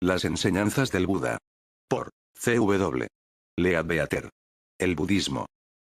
Las enseñanzas del Buda. Por C.W. Leadbeater. El budismo.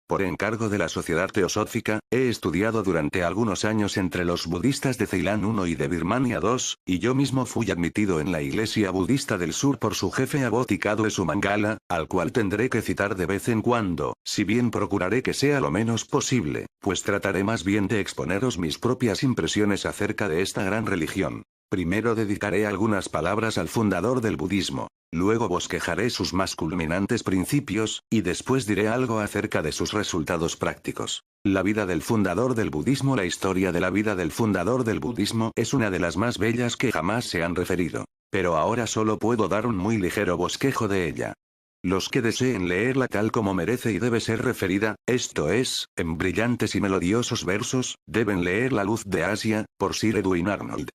Por encargo de la Sociedad Teosófica, he estudiado durante algunos años entre los budistas de Ceilán I y de Birmania II, y yo mismo fui admitido en la Iglesia Budista del Sur por su jefe Aboti Kadwe Sumangala, al cual tendré que citar de vez en cuando, si bien procuraré que sea lo menos posible, pues trataré más bien de exponeros mis propias impresiones acerca de esta gran religión. Primero dedicaré algunas palabras al fundador del budismo, luego bosquejaré sus más culminantes principios, y después diré algo acerca de sus resultados prácticos. La vida del fundador del budismo. La historia de la vida del fundador del budismo es una de las más bellas que jamás se han referido. Pero ahora solo puedo dar un muy ligero bosquejo de ella. Los que deseen leerla tal como merece y debe ser referida, esto es, en brillantes y melodiosos versos, deben leer La luz de Asia, por Sir Edwin Arnold.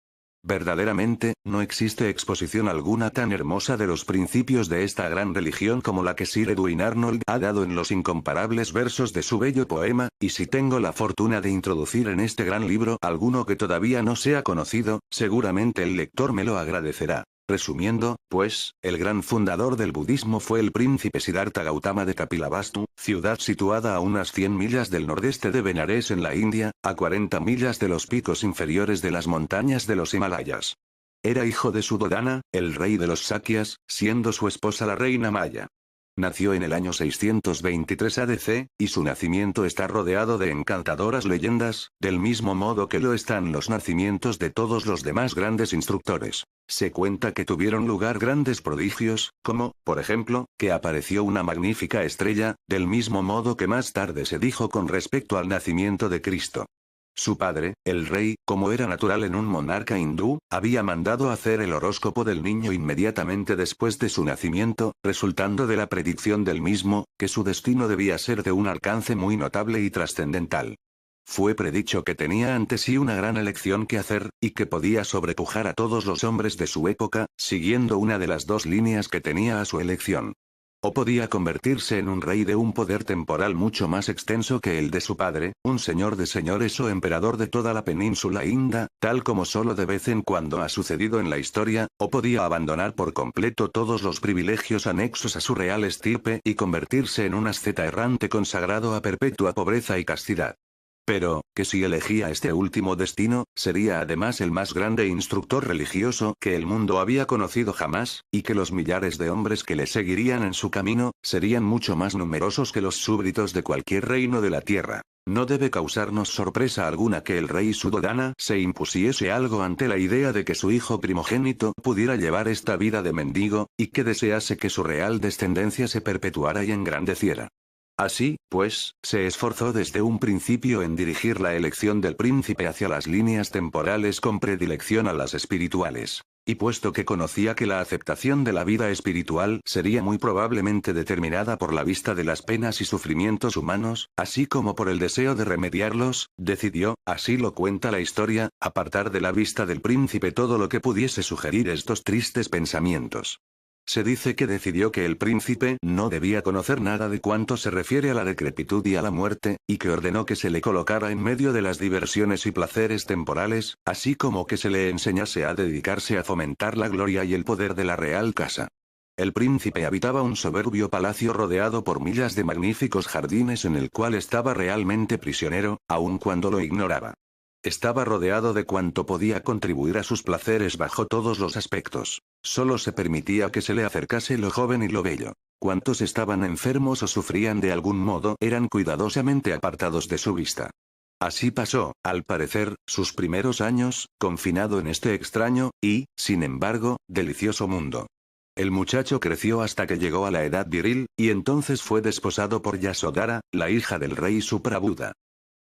Verdaderamente, no existe exposición alguna tan hermosa de los principios de esta gran religión como la que Sir Edwin Arnold ha dado en los incomparables versos de su bello poema, y si tengo la fortuna de introducir en este gran libro alguno que todavía no sea conocido, seguramente el lector me lo agradecerá. Resumiendo, pues, el gran fundador del budismo fue el príncipe Siddhartha Gautama de Kapilavastu, ciudad situada a unas 100 millas del nordeste de Benares en la India, a 40 millas de los picos inferiores de las montañas de los Himalayas. Era hijo de Suddhodana, el rey de los Sakyas, siendo su esposa la reina Maya. Nació en el año 623 ADC, y su nacimiento está rodeado de encantadoras leyendas, del mismo modo que lo están los nacimientos de todos los demás grandes instructores. Se cuenta que tuvieron lugar grandes prodigios, como, por ejemplo, que apareció una magnífica estrella, del mismo modo que más tarde se dijo con respecto al nacimiento de Cristo. Su padre, el rey, como era natural en un monarca hindú, había mandado hacer el horóscopo del niño inmediatamente después de su nacimiento, resultando de la predicción del mismo, que su destino debía ser de un alcance muy notable y trascendental. Fue predicho que tenía ante sí una gran elección que hacer, y que podía sobrepujar a todos los hombres de su época, siguiendo una de las dos líneas que tenía a su elección. O podía convertirse en un rey de un poder temporal mucho más extenso que el de su padre, un señor de señores o emperador de toda la península india, tal como solo de vez en cuando ha sucedido en la historia, o podía abandonar por completo todos los privilegios anexos a su real estirpe y convertirse en un asceta errante consagrado a perpetua pobreza y castidad. Pero, que si elegía este último destino, sería además el más grande instructor religioso que el mundo había conocido jamás, y que los millares de hombres que le seguirían en su camino, serían mucho más numerosos que los súbditos de cualquier reino de la tierra. No debe causarnos sorpresa alguna que el rey Suddhodana se impusiese algo ante la idea de que su hijo primogénito pudiera llevar esta vida de mendigo, y que desease que su real descendencia se perpetuara y engrandeciera. Así, pues, se esforzó desde un principio en dirigir la elección del príncipe hacia las líneas temporales con predilección a las espirituales. Y puesto que conocía que la aceptación de la vida espiritual sería muy probablemente determinada por la vista de las penas y sufrimientos humanos, así como por el deseo de remediarlos, decidió, así lo cuenta la historia, apartar de la vista del príncipe todo lo que pudiese sugerir estos tristes pensamientos. Se dice que decidió que el príncipe no debía conocer nada de cuanto se refiere a la decrepitud y a la muerte, y que ordenó que se le colocara en medio de las diversiones y placeres temporales, así como que se le enseñase a dedicarse a fomentar la gloria y el poder de la real casa. El príncipe habitaba un soberbio palacio rodeado por millas de magníficos jardines en el cual estaba realmente prisionero, aun cuando lo ignoraba. Estaba rodeado de cuanto podía contribuir a sus placeres bajo todos los aspectos. Solo se permitía que se le acercase lo joven y lo bello. Cuantos estaban enfermos o sufrían de algún modo eran cuidadosamente apartados de su vista. Así pasó, al parecer, sus primeros años, confinado en este extraño, y, sin embargo, delicioso mundo. El muchacho creció hasta que llegó a la edad viril, y entonces fue desposado por Yasodhara, la hija del rey Suprabuddha.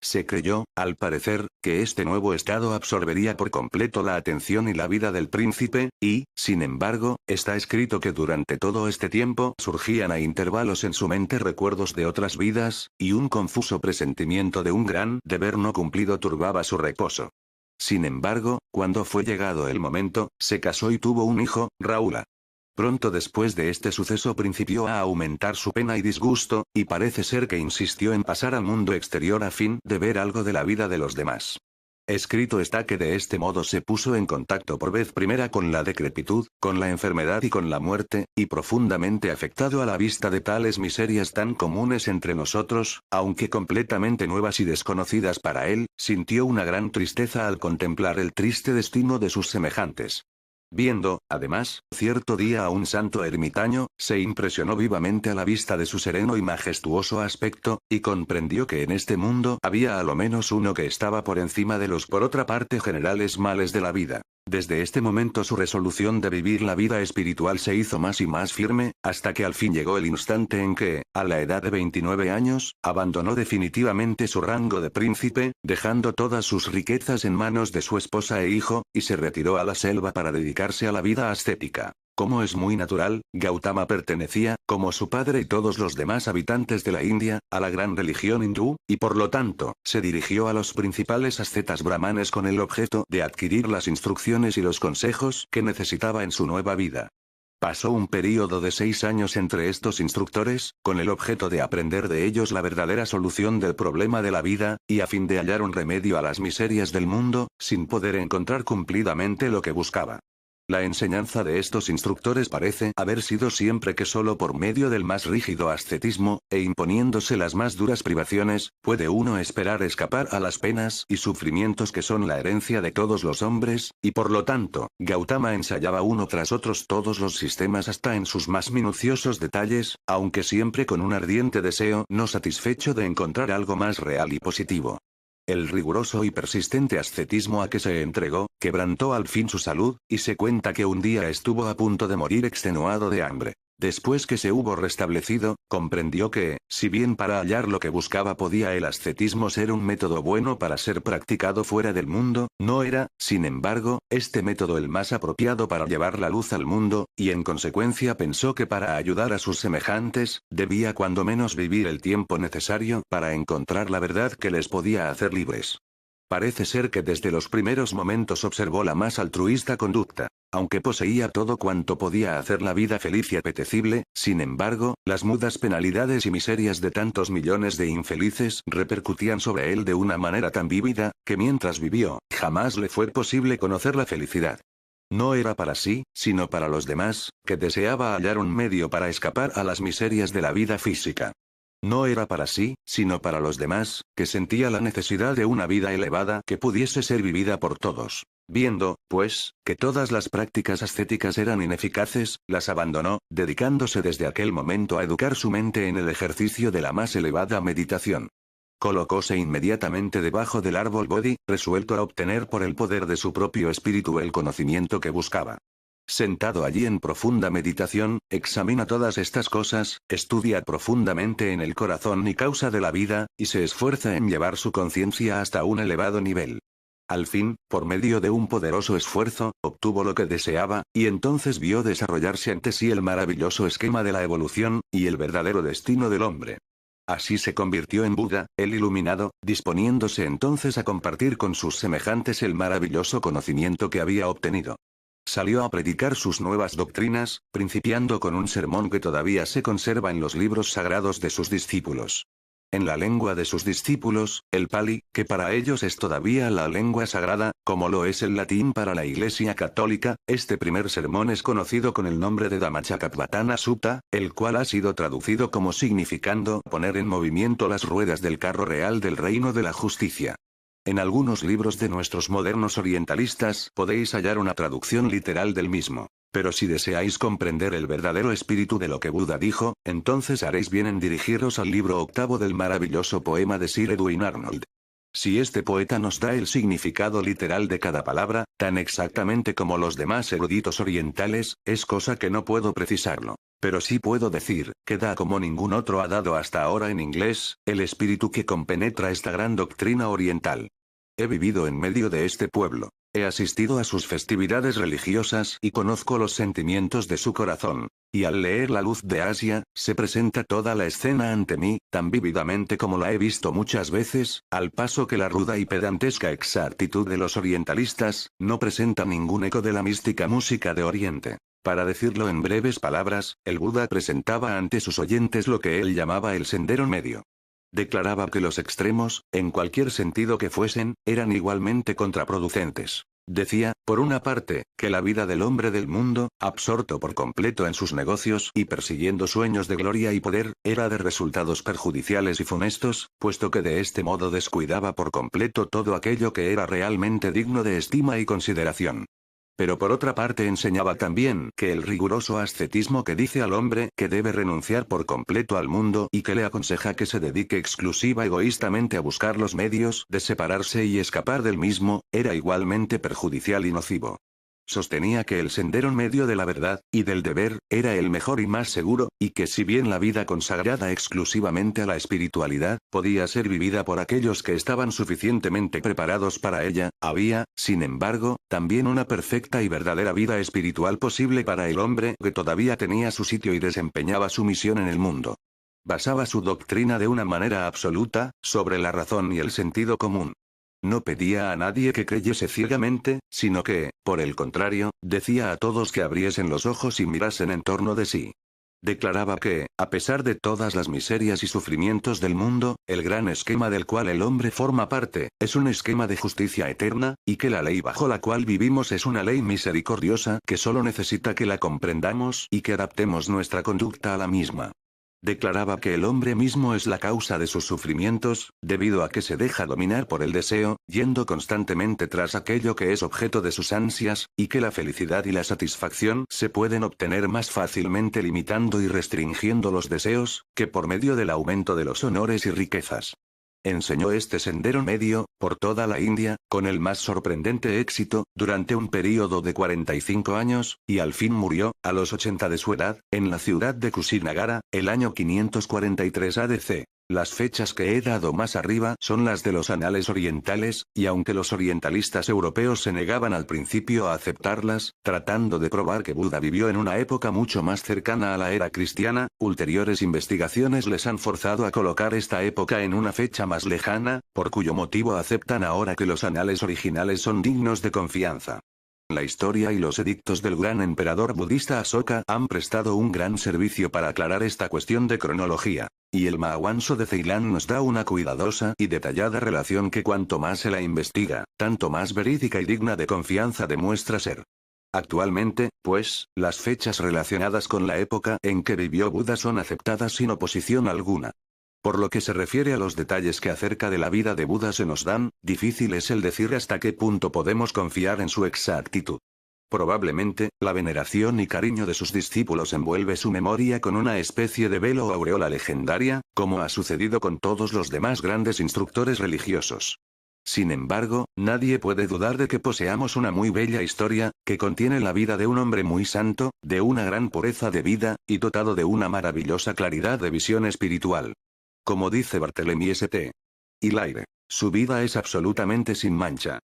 Se creyó, al parecer, que este nuevo estado absorbería por completo la atención y la vida del príncipe, y, sin embargo, está escrito que durante todo este tiempo surgían a intervalos en su mente recuerdos de otras vidas, y un confuso presentimiento de un gran deber no cumplido turbaba su reposo. Sin embargo, cuando fue llegado el momento, se casó y tuvo un hijo, Rahula. Pronto después de este suceso principió a aumentar su pena y disgusto, y parece ser que insistió en pasar al mundo exterior a fin de ver algo de la vida de los demás. Escrito está que de este modo se puso en contacto por vez primera con la decrepitud, con la enfermedad y con la muerte, y profundamente afectado a la vista de tales miserias tan comunes entre nosotros, aunque completamente nuevas y desconocidas para él, sintió una gran tristeza al contemplar el triste destino de sus semejantes. Viendo, además, cierto día a un santo ermitaño, se impresionó vivamente a la vista de su sereno y majestuoso aspecto, y comprendió que en este mundo había a lo menos uno que estaba por encima de los por otra parte generales males de la vida. Desde este momento su resolución de vivir la vida espiritual se hizo más y más firme, hasta que al fin llegó el instante en que, a la edad de 29 años, abandonó definitivamente su rango de príncipe, dejando todas sus riquezas en manos de su esposa e hijo, y se retiró a la selva para dedicarse a la vida ascética. Como es muy natural, Gautama pertenecía, como su padre y todos los demás habitantes de la India, a la gran religión hindú, y por lo tanto, se dirigió a los principales ascetas brahmanes con el objeto de adquirir las instrucciones y los consejos que necesitaba en su nueva vida. Pasó un período de 6 años entre estos instructores, con el objeto de aprender de ellos la verdadera solución del problema de la vida, y a fin de hallar un remedio a las miserias del mundo, sin poder encontrar cumplidamente lo que buscaba. La enseñanza de estos instructores parece haber sido siempre que solo por medio del más rígido ascetismo, e imponiéndose las más duras privaciones, puede uno esperar escapar a las penas y sufrimientos que son la herencia de todos los hombres, y por lo tanto, Gautama ensayaba uno tras otros todos los sistemas hasta en sus más minuciosos detalles, aunque siempre con un ardiente deseo no satisfecho de encontrar algo más real y positivo. El riguroso y persistente ascetismo a que se entregó, quebrantó al fin su salud, y se cuenta que un día estuvo a punto de morir extenuado de hambre. Después que se hubo restablecido, comprendió que, si bien para hallar lo que buscaba podía el ascetismo ser un método bueno para ser practicado fuera del mundo, no era, sin embargo, este método el más apropiado para llevar la luz al mundo, y en consecuencia pensó que para ayudar a sus semejantes, debía cuando menos vivir el tiempo necesario para encontrar la verdad que les podía hacer libres. Parece ser que desde los primeros momentos observó la más altruista conducta. Aunque poseía todo cuanto podía hacer la vida feliz y apetecible, sin embargo, las mudas penalidades y miserias de tantos millones de infelices repercutían sobre él de una manera tan vívida, que mientras vivió, jamás le fue posible conocer la felicidad. No era para sí, sino para los demás, que deseaba hallar un medio para escapar a las miserias de la vida física. No era para sí, sino para los demás, que sentía la necesidad de una vida elevada que pudiese ser vivida por todos. Viendo, pues, que todas las prácticas ascéticas eran ineficaces, las abandonó, dedicándose desde aquel momento a educar su mente en el ejercicio de la más elevada meditación. Colocóse inmediatamente debajo del árbol Bodhi, resuelto a obtener por el poder de su propio espíritu el conocimiento que buscaba. Sentado allí en profunda meditación, examina todas estas cosas, estudia profundamente en el corazón y causa de la vida, y se esfuerza en llevar su conciencia hasta un elevado nivel. Al fin, por medio de un poderoso esfuerzo, obtuvo lo que deseaba, y entonces vio desarrollarse ante sí el maravilloso esquema de la evolución, y el verdadero destino del hombre. Así se convirtió en Buda, el iluminado, disponiéndose entonces a compartir con sus semejantes el maravilloso conocimiento que había obtenido. Salió a predicar sus nuevas doctrinas, principiando con un sermón que todavía se conserva en los libros sagrados de sus discípulos. En la lengua de sus discípulos, el Pali, que para ellos es todavía la lengua sagrada, como lo es el latín para la Iglesia Católica, este primer sermón es conocido con el nombre de Dhammacakkappavattana Sutta, el cual ha sido traducido como significando poner en movimiento las ruedas del carro real del reino de la justicia. En algunos libros de nuestros modernos orientalistas podéis hallar una traducción literal del mismo. Pero si deseáis comprender el verdadero espíritu de lo que Buda dijo, entonces haréis bien en dirigiros al libro octavo del maravilloso poema de Sir Edwin Arnold. Si este poeta nos da el significado literal de cada palabra, tan exactamente como los demás eruditos orientales, es cosa que no puedo precisarlo. Pero sí puedo decir, que da como ningún otro ha dado hasta ahora en inglés, el espíritu que compenetra esta gran doctrina oriental. He vivido en medio de este pueblo. He asistido a sus festividades religiosas y conozco los sentimientos de su corazón. Y al leer La luz de Asia, se presenta toda la escena ante mí, tan vívidamente como la he visto muchas veces, al paso que la ruda y pedantesca exactitud de los orientalistas, no presenta ningún eco de la mística música de Oriente. Para decirlo en breves palabras, el Buda presentaba ante sus oyentes lo que él llamaba el sendero medio. Declaraba que los extremos, en cualquier sentido que fuesen, eran igualmente contraproducentes. Decía, por una parte, que la vida del hombre del mundo, absorto por completo en sus negocios y persiguiendo sueños de gloria y poder, era de resultados perjudiciales y funestos, puesto que de este modo descuidaba por completo todo aquello que era realmente digno de estima y consideración. Pero por otra parte enseñaba también que el riguroso ascetismo que dice al hombre que debe renunciar por completo al mundo y que le aconseja que se dedique exclusiva egoístamente a buscar los medios de separarse y escapar del mismo, era igualmente perjudicial y nocivo. Sostenía que el sendero en medio de la verdad y del deber era el mejor y más seguro, y que si bien la vida consagrada exclusivamente a la espiritualidad podía ser vivida por aquellos que estaban suficientemente preparados para ella, había, sin embargo, también una perfecta y verdadera vida espiritual posible para el hombre que todavía tenía su sitio y desempeñaba su misión en el mundo. Basaba su doctrina de una manera absoluta, sobre la razón y el sentido común. No pedía a nadie que creyese ciegamente, sino que, por el contrario, decía a todos que abriesen los ojos y mirasen en torno de sí. Declaraba que, a pesar de todas las miserias y sufrimientos del mundo, el gran esquema del cual el hombre forma parte, es un esquema de justicia eterna, y que la ley bajo la cual vivimos es una ley misericordiosa que solo necesita que la comprendamos y que adaptemos nuestra conducta a la misma. Declaraba que el hombre mismo es la causa de sus sufrimientos, debido a que se deja dominar por el deseo, yendo constantemente tras aquello que es objeto de sus ansias, y que la felicidad y la satisfacción se pueden obtener más fácilmente limitando y restringiendo los deseos, que por medio del aumento de los honores y riquezas. Enseñó este sendero medio, por toda la India, con el más sorprendente éxito, durante un período de 45 años, y al fin murió, a los 80 de su edad, en la ciudad de Kusinagara, el año 543 ADC. Las fechas que he dado más arriba son las de los anales orientales, y aunque los orientalistas europeos se negaban al principio a aceptarlas, tratando de probar que Buda vivió en una época mucho más cercana a la era cristiana, ulteriores investigaciones les han forzado a colocar esta época en una fecha más lejana, por cuyo motivo aceptan ahora que los anales originales son dignos de confianza. La historia y los edictos del gran emperador budista Asoka han prestado un gran servicio para aclarar esta cuestión de cronología. Y el Mahawanso de Ceilán nos da una cuidadosa y detallada relación que cuanto más se la investiga, tanto más verídica y digna de confianza demuestra ser. Actualmente, pues, las fechas relacionadas con la época en que vivió Buda son aceptadas sin oposición alguna. Por lo que se refiere a los detalles que acerca de la vida de Buda se nos dan, difícil es el decir hasta qué punto podemos confiar en su exactitud. Probablemente, la veneración y cariño de sus discípulos envuelve su memoria con una especie de velo o aureola legendaria, como ha sucedido con todos los demás grandes instructores religiosos. Sin embargo, nadie puede dudar de que poseamos una muy bella historia, que contiene la vida de un hombre muy santo, de una gran pureza de vida, y dotado de una maravillosa claridad de visión espiritual. Como dice Barthélemy St. Hilaire, su vida es absolutamente sin mancha.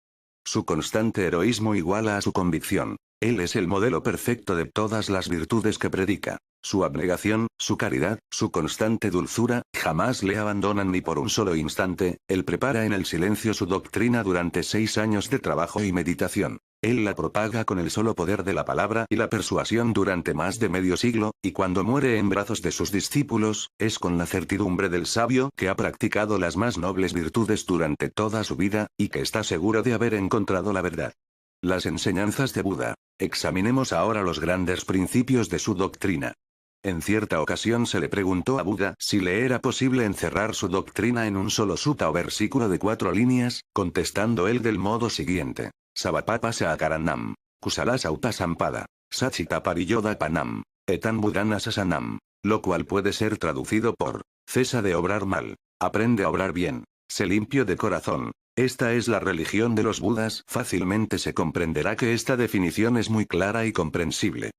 Su constante heroísmo iguala a su convicción. Él es el modelo perfecto de todas las virtudes que predica. Su abnegación, su caridad, su constante dulzura, jamás le abandonan ni por un solo instante. Él prepara en el silencio su doctrina durante 6 años de trabajo y meditación. Él la propaga con el solo poder de la palabra y la persuasión durante más de medio siglo, y cuando muere en brazos de sus discípulos, es con la certidumbre del sabio que ha practicado las más nobles virtudes durante toda su vida, y que está seguro de haber encontrado la verdad. Las enseñanzas de Buda. Examinemos ahora los grandes principios de su doctrina. En cierta ocasión se le preguntó a Buda si le era posible encerrar su doctrina en un solo sutta o versículo de 4 líneas, contestando él del modo siguiente. Savapapa Saakaranam. Kusalasa Upasampada. Sachita Pariyoda Panam. Etan Budana Sasanam. Lo cual puede ser traducido por: cesa de obrar mal. Aprende a obrar bien. Sé limpio de corazón. Esta es la religión de los Budas. Fácilmente se comprenderá que esta definición es muy clara y comprensible.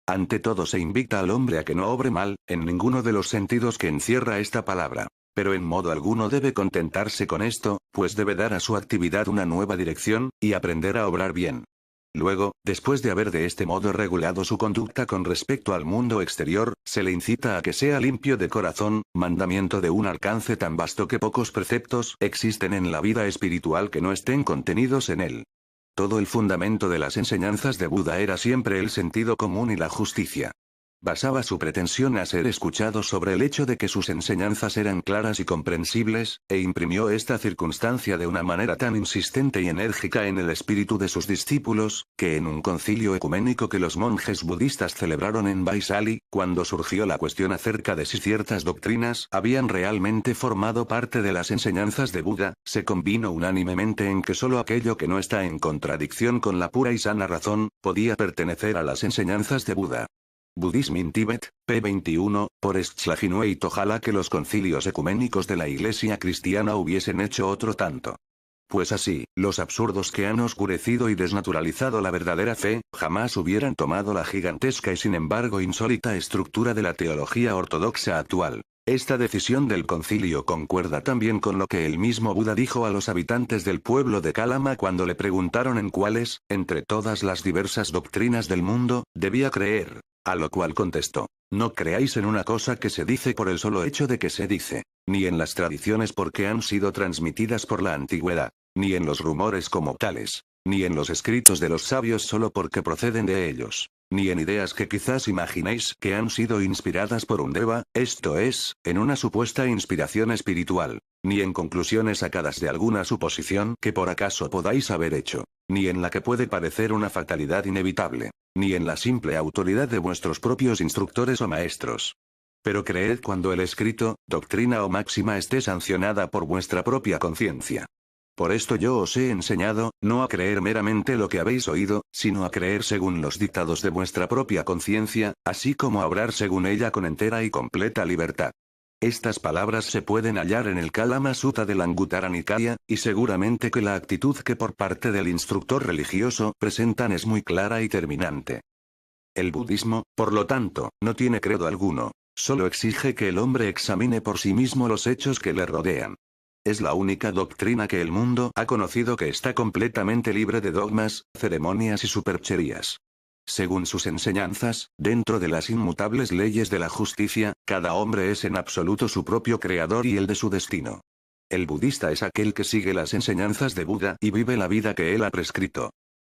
Ante todo se invita al hombre a que no obre mal, en ninguno de los sentidos que encierra esta palabra. Pero en modo alguno debe contentarse con esto, pues debe dar a su actividad una nueva dirección, y aprender a obrar bien. Luego, después de haber de este modo regulado su conducta con respecto al mundo exterior, se le incita a que sea limpio de corazón, mandamiento de un alcance tan vasto que pocos preceptos existen en la vida espiritual que no estén contenidos en él. Todo el fundamento de las enseñanzas de Buda era siempre el sentido común y la justicia. Basaba su pretensión a ser escuchado sobre el hecho de que sus enseñanzas eran claras y comprensibles, e imprimió esta circunstancia de una manera tan insistente y enérgica en el espíritu de sus discípulos, que en un concilio ecuménico que los monjes budistas celebraron en Vaisali, cuando surgió la cuestión acerca de si ciertas doctrinas habían realmente formado parte de las enseñanzas de Buda, se convino unánimemente en que solo aquello que no está en contradicción con la pura y sana razón, podía pertenecer a las enseñanzas de Buda. Buddhism in Tibet, p. 21, por Schlehinweit. Ojalá que los concilios ecuménicos de la Iglesia cristiana hubiesen hecho otro tanto. Pues así, los absurdos que han oscurecido y desnaturalizado la verdadera fe, jamás hubieran tomado la gigantesca y sin embargo insólita estructura de la teología ortodoxa actual. Esta decisión del concilio concuerda también con lo que el mismo Buda dijo a los habitantes del pueblo de Kalama cuando le preguntaron en cuáles, entre todas las diversas doctrinas del mundo, debía creer. A lo cual contestó: no creáis en una cosa que se dice por el solo hecho de que se dice, ni en las tradiciones porque han sido transmitidas por la antigüedad, ni en los rumores como tales, ni en los escritos de los sabios solo porque proceden de ellos, ni en ideas que quizás imaginéis que han sido inspiradas por un deva, esto es, en una supuesta inspiración espiritual, ni en conclusiones sacadas de alguna suposición que por acaso podáis haber hecho, ni en la que puede parecer una fatalidad inevitable, ni en la simple autoridad de vuestros propios instructores o maestros. Pero creed cuando el escrito, doctrina o máxima esté sancionada por vuestra propia conciencia. Por esto yo os he enseñado, no a creer meramente lo que habéis oído, sino a creer según los dictados de vuestra propia conciencia, así como a obrar según ella con entera y completa libertad. Estas palabras se pueden hallar en el Kalama Sutta del Anguttara Nikaya, y seguramente que la actitud que por parte del instructor religioso presentan es muy clara y terminante. El budismo, por lo tanto, no tiene credo alguno, solo exige que el hombre examine por sí mismo los hechos que le rodean. Es la única doctrina que el mundo ha conocido que está completamente libre de dogmas, ceremonias y supercherías. Según sus enseñanzas, dentro de las inmutables leyes de la justicia, cada hombre es en absoluto su propio creador y el de su destino. El budista es aquel que sigue las enseñanzas de Buda y vive la vida que él ha prescrito.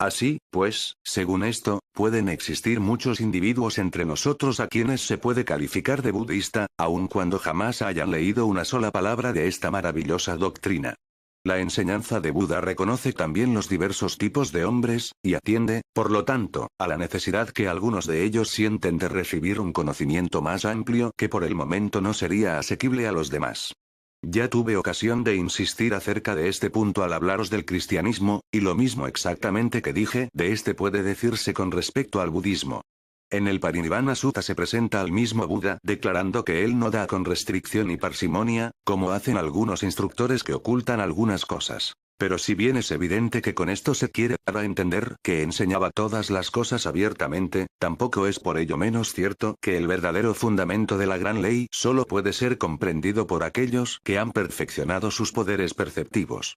Así, pues, según esto, pueden existir muchos individuos entre nosotros a quienes se puede calificar de budista, aun cuando jamás hayan leído una sola palabra de esta maravillosa doctrina. La enseñanza de Buda reconoce también los diversos tipos de hombres, y atiende, por lo tanto, a la necesidad que algunos de ellos sienten de recibir un conocimiento más amplio que por el momento no sería asequible a los demás. Ya tuve ocasión de insistir acerca de este punto al hablaros del cristianismo, y lo mismo exactamente que dije de este puede decirse con respecto al budismo. En el Parinibbana Sutta se presenta al mismo Buda declarando que él no da con restricción y parsimonia, como hacen algunos instructores que ocultan algunas cosas. Pero si bien es evidente que con esto se quiere dar a entender que enseñaba todas las cosas abiertamente, tampoco es por ello menos cierto que el verdadero fundamento de la gran ley solo puede ser comprendido por aquellos que han perfeccionado sus poderes perceptivos.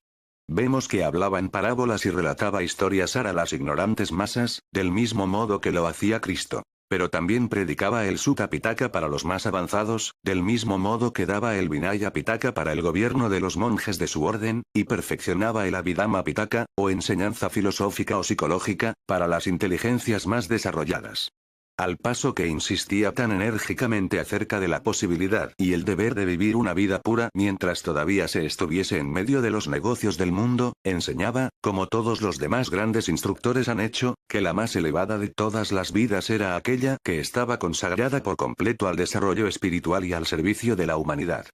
Vemos que hablaba en parábolas y relataba historias a las ignorantes masas, del mismo modo que lo hacía Cristo. Pero también predicaba el Sutta Pitaka para los más avanzados, del mismo modo que daba el Vinaya Pitaka para el gobierno de los monjes de su orden, y perfeccionaba el Abhidhamma Pitaka, o enseñanza filosófica o psicológica, para las inteligencias más desarrolladas. Al paso que insistía tan enérgicamente acerca de la posibilidad y el deber de vivir una vida pura mientras todavía se estuviese en medio de los negocios del mundo, enseñaba, como todos los demás grandes instructores han hecho, que la más elevada de todas las vidas era aquella que estaba consagrada por completo al desarrollo espiritual y al servicio de la humanidad.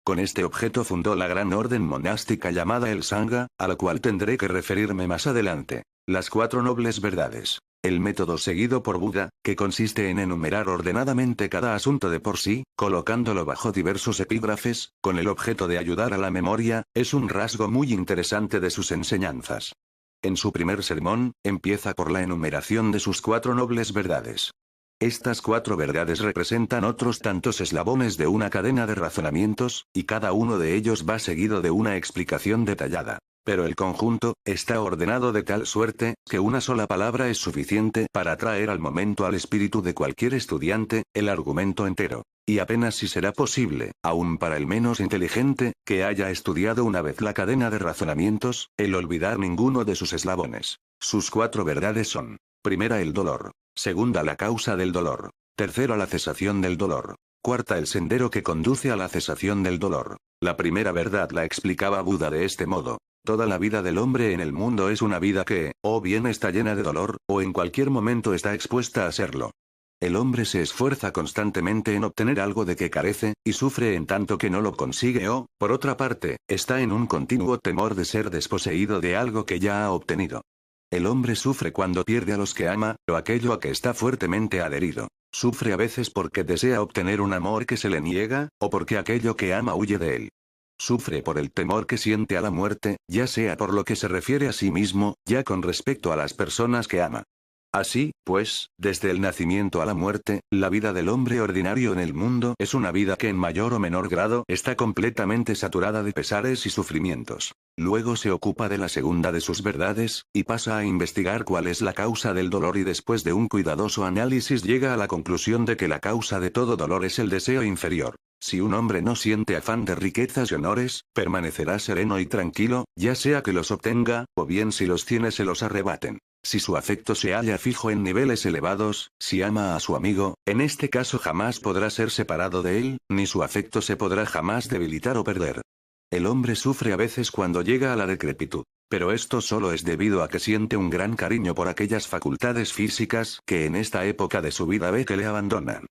Con este objeto fundó la gran orden monástica llamada el Sangha, a la cual tendré que referirme más adelante. Las 4 nobles verdades. El método seguido por Buda, que consiste en enumerar ordenadamente cada asunto de por sí, colocándolo bajo diversos epígrafes, con el objeto de ayudar a la memoria, es un rasgo muy interesante de sus enseñanzas. En su primer sermón, empieza por la enumeración de sus 4 nobles verdades. Estas 4 verdades representan otros tantos eslabones de una cadena de razonamientos, y cada uno de ellos va seguido de una explicación detallada. Pero el conjunto está ordenado de tal suerte que una sola palabra es suficiente para traer al momento al espíritu de cualquier estudiante el argumento entero. Y apenas si será posible, aun para el menos inteligente, que haya estudiado una vez la cadena de razonamientos, el olvidar ninguno de sus eslabones. Sus 4 verdades son: primera, el dolor; segunda, la causa del dolor; Tercero, la cesación del dolor. Cuarta, el sendero que conduce a la cesación del dolor. La primera verdad la explicaba Buda de este modo. Toda la vida del hombre en el mundo es una vida que, o bien está llena de dolor, o en cualquier momento está expuesta a serlo. El hombre se esfuerza constantemente en obtener algo de que carece, y sufre en tanto que no lo consigue o, por otra parte, está en un continuo temor de ser desposeído de algo que ya ha obtenido. El hombre sufre cuando pierde a los que ama, o aquello a que está fuertemente adherido. Sufre a veces porque desea obtener un amor que se le niega, o porque aquello que ama huye de él. Sufre por el temor que siente a la muerte, ya sea por lo que se refiere a sí mismo, ya con respecto a las personas que ama. Así, pues, desde el nacimiento a la muerte, la vida del hombre ordinario en el mundo es una vida que en mayor o menor grado está completamente saturada de pesares y sufrimientos. Luego se ocupa de la segunda de sus verdades, y pasa a investigar cuál es la causa del dolor y después de un cuidadoso análisis llega a la conclusión de que la causa de todo dolor es el deseo inferior. Si un hombre no siente afán de riquezas y honores, permanecerá sereno y tranquilo, ya sea que los obtenga, o bien si los tiene se los arrebaten. Si su afecto se halla fijo en niveles elevados, si ama a su amigo, en este caso jamás podrá ser separado de él, ni su afecto se podrá jamás debilitar o perder. El hombre sufre a veces cuando llega a la decrepitud, pero esto solo es debido a que siente un gran cariño por aquellas facultades físicas que en esta época de su vida ve que le abandonan.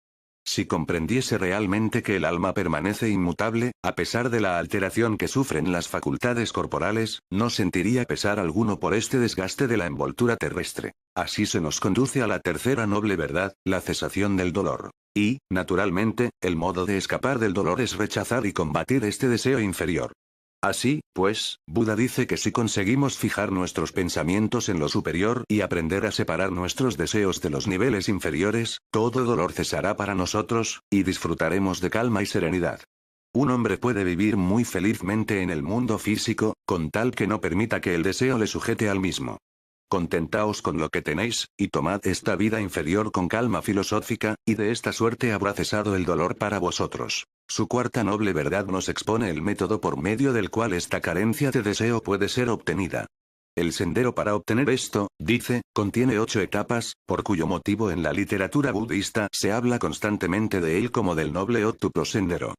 Si comprendiese realmente que el alma permanece inmutable, a pesar de la alteración que sufren las facultades corporales, no sentiría pesar alguno por este desgaste de la envoltura terrestre. Así se nos conduce a la tercera noble verdad, la cesación del dolor. Y, naturalmente, el modo de escapar del dolor es rechazar y combatir este deseo inferior. Así, pues, Buda dice que si conseguimos fijar nuestros pensamientos en lo superior y aprender a separar nuestros deseos de los niveles inferiores, todo dolor cesará para nosotros, y disfrutaremos de calma y serenidad. Un hombre puede vivir muy felizmente en el mundo físico, con tal que no permita que el deseo le sujete al mismo. Contentaos con lo que tenéis, y tomad esta vida inferior con calma filosófica, y de esta suerte habrá cesado el dolor para vosotros. Su cuarta noble verdad nos expone el método por medio del cual esta carencia de deseo puede ser obtenida. El sendero para obtener esto, dice, contiene 8 etapas, por cuyo motivo en la literatura budista se habla constantemente de él como del noble octuplo sendero.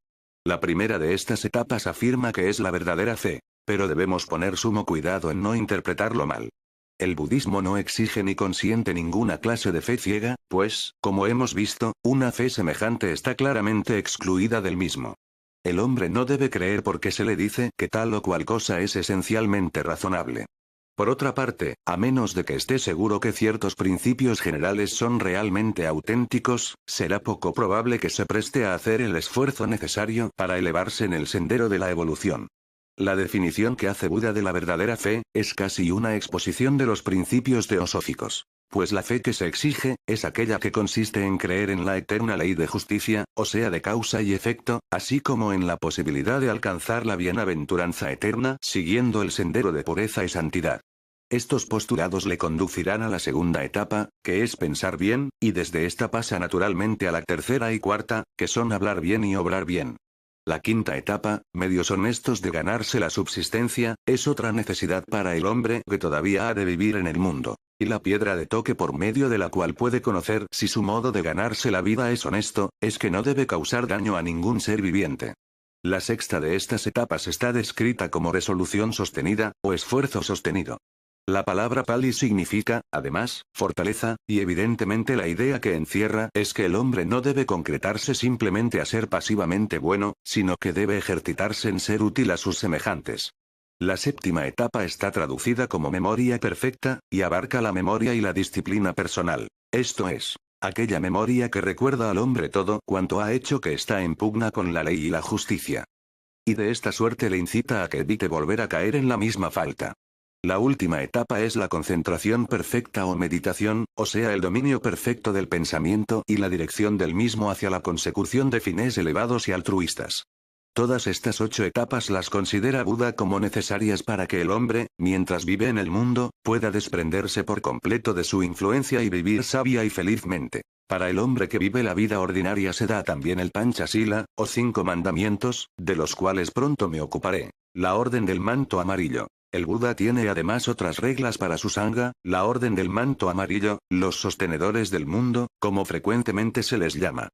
La primera de estas etapas afirma que es la verdadera fe, pero debemos poner sumo cuidado en no interpretarlo mal. El budismo no exige ni consiente ninguna clase de fe ciega, pues, como hemos visto, una fe semejante está claramente excluida del mismo. El hombre no debe creer porque se le dice que tal o cual cosa es esencialmente razonable. Por otra parte, a menos de que esté seguro que ciertos principios generales son realmente auténticos, será poco probable que se preste a hacer el esfuerzo necesario para elevarse en el sendero de la evolución. La definición que hace Buda de la verdadera fe, es casi una exposición de los principios teosóficos. Pues la fe que se exige, es aquella que consiste en creer en la eterna ley de justicia, o sea de causa y efecto, así como en la posibilidad de alcanzar la bienaventuranza eterna, siguiendo el sendero de pureza y santidad. Estos postulados le conducirán a la segunda etapa, que es pensar bien, y desde esta pasa naturalmente a la tercera y cuarta, que son hablar bien y obrar bien. La quinta etapa, medios honestos de ganarse la subsistencia, es otra necesidad para el hombre que todavía ha de vivir en el mundo. Y la piedra de toque por medio de la cual puede conocer si su modo de ganarse la vida es honesto, es que no debe causar daño a ningún ser viviente. La sexta de estas etapas está descrita como resolución sostenida, o esfuerzo sostenido. La palabra pali significa, además, fortaleza, y evidentemente la idea que encierra es que el hombre no debe concretarse simplemente a ser pasivamente bueno, sino que debe ejercitarse en ser útil a sus semejantes. La séptima etapa está traducida como memoria perfecta, y abarca la memoria y la disciplina personal. Esto es, aquella memoria que recuerda al hombre todo cuanto ha hecho que está en pugna con la ley y la justicia. Y de esta suerte le incita a que evite volver a caer en la misma falta. La última etapa es la concentración perfecta o meditación, o sea el dominio perfecto del pensamiento y la dirección del mismo hacia la consecución de fines elevados y altruistas. Todas estas 8 etapas las considera Buda como necesarias para que el hombre, mientras vive en el mundo, pueda desprenderse por completo de su influencia y vivir sabia y felizmente. Para el hombre que vive la vida ordinaria se da también el Panchasila, o 5 mandamientos, de los cuales pronto me ocuparé. La orden del manto amarillo. El Buda tiene además otras reglas para su sangha, la orden del manto amarillo, los sostenedores del mundo, como frecuentemente se les llama.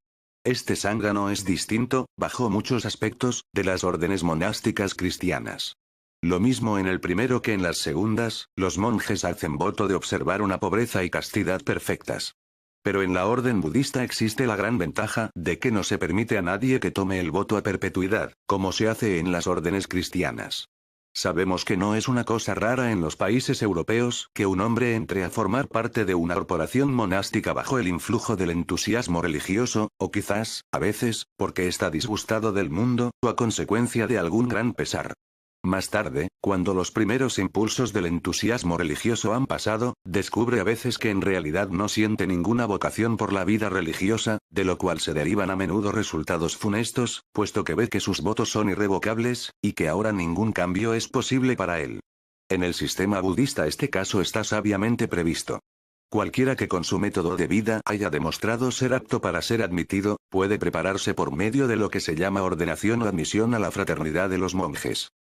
Este sangha no es distinto, bajo muchos aspectos, de las órdenes monásticas cristianas. Lo mismo en el primero que en las segundas, los monjes hacen voto de observar una pobreza y castidad perfectas. Pero en la orden budista existe la gran ventaja de que no se permite a nadie que tome el voto a perpetuidad, como se hace en las órdenes cristianas. Sabemos que no es una cosa rara en los países europeos que un hombre entre a formar parte de una corporación monástica bajo el influjo del entusiasmo religioso, o quizás, a veces, porque está disgustado del mundo, o a consecuencia de algún gran pesar. Más tarde, cuando los primeros impulsos del entusiasmo religioso han pasado, descubre a veces que en realidad no siente ninguna vocación por la vida religiosa, de lo cual se derivan a menudo resultados funestos, puesto que ve que sus votos son irrevocables, y que ahora ningún cambio es posible para él. En el sistema budista este caso está sabiamente previsto. Cualquiera que con su método de vida haya demostrado ser apto para ser admitido, puede prepararse por medio de lo que se llama ordenación o admisión a la fraternidad de los monjes.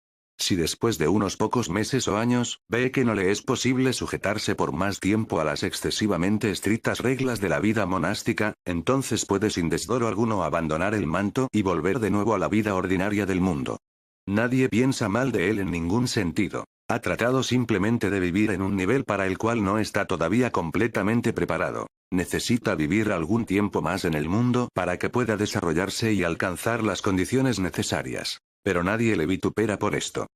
Si después de unos pocos meses o años, ve que no le es posible sujetarse por más tiempo a las excesivamente estrictas reglas de la vida monástica, entonces puede sin desdoro alguno abandonar el manto y volver de nuevo a la vida ordinaria del mundo. Nadie piensa mal de él en ningún sentido. Ha tratado simplemente de vivir en un nivel para el cual no está todavía completamente preparado. Necesita vivir algún tiempo más en el mundo para que pueda desarrollarse y alcanzar las condiciones necesarias. Pero nadie le vitupera por esto.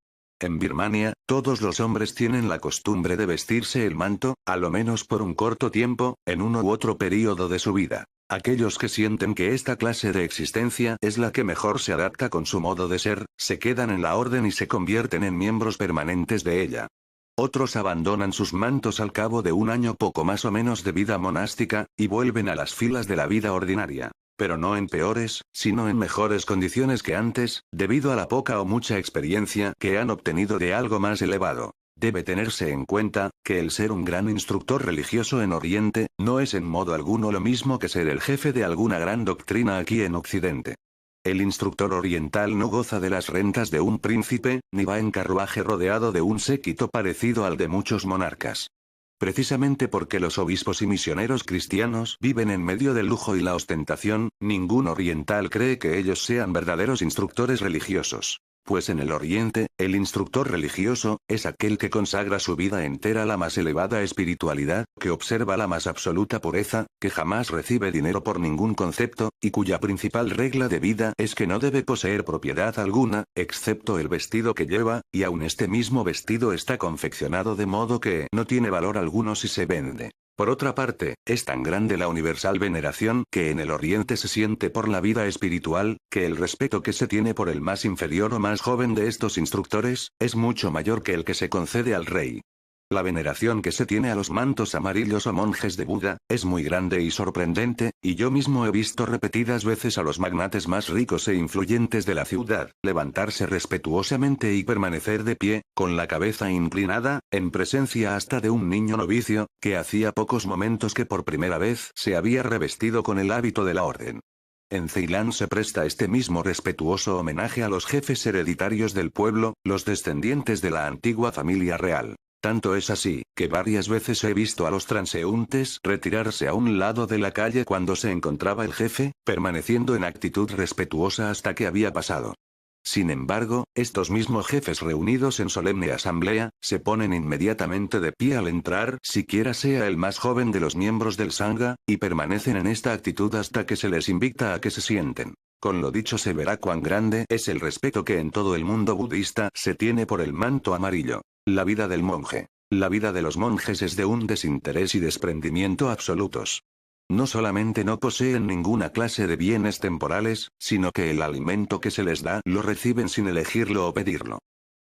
En Birmania, todos los hombres tienen la costumbre de vestirse el manto, a lo menos por un corto tiempo, en uno u otro período de su vida. Aquellos que sienten que esta clase de existencia es la que mejor se adapta con su modo de ser, se quedan en la orden y se convierten en miembros permanentes de ella. Otros abandonan sus mantos al cabo de un año poco más o menos de vida monástica, y vuelven a las filas de la vida ordinaria. Pero no en peores, sino en mejores condiciones que antes, debido a la poca o mucha experiencia que han obtenido de algo más elevado. Debe tenerse en cuenta, que el ser un gran instructor religioso en Oriente, no es en modo alguno lo mismo que ser el jefe de alguna gran doctrina aquí en Occidente. El instructor oriental no goza de las rentas de un príncipe, ni va en carruaje rodeado de un séquito parecido al de muchos monarcas. Precisamente porque los obispos y misioneros cristianos viven en medio del lujo y la ostentación, ningún oriental cree que ellos sean verdaderos instructores religiosos. Pues en el Oriente, el instructor religioso, es aquel que consagra su vida entera a la más elevada espiritualidad, que observa la más absoluta pureza, que jamás recibe dinero por ningún concepto, y cuya principal regla de vida es que no debe poseer propiedad alguna, excepto el vestido que lleva, y aun este mismo vestido está confeccionado de modo que no tiene valor alguno si se vende. Por otra parte, es tan grande la universal veneración que en el Oriente se siente por la vida espiritual, que el respeto que se tiene por el más inferior o más joven de estos instructores, es mucho mayor que el que se concede al rey. La veneración que se tiene a los mantos amarillos o monjes de Buda, es muy grande y sorprendente, y yo mismo he visto repetidas veces a los magnates más ricos e influyentes de la ciudad, levantarse respetuosamente y permanecer de pie, con la cabeza inclinada, en presencia hasta de un niño novicio, que hacía pocos momentos que por primera vez se había revestido con el hábito de la orden. En Ceilán se presta este mismo respetuoso homenaje a los jefes hereditarios del pueblo, los descendientes de la antigua familia real. Tanto es así, que varias veces he visto a los transeúntes retirarse a un lado de la calle cuando se encontraba el jefe, permaneciendo en actitud respetuosa hasta que había pasado. Sin embargo, estos mismos jefes reunidos en solemne asamblea, se ponen inmediatamente de pie al entrar, siquiera sea el más joven de los miembros del sangha, y permanecen en esta actitud hasta que se les invita a que se sienten. Con lo dicho se verá cuán grande es el respeto que en todo el mundo budista se tiene por el manto amarillo. La vida del monje. La vida de los monjes es de un desinterés y desprendimiento absolutos. No solamente no poseen ninguna clase de bienes temporales, sino que el alimento que se les da lo reciben sin elegirlo o pedirlo.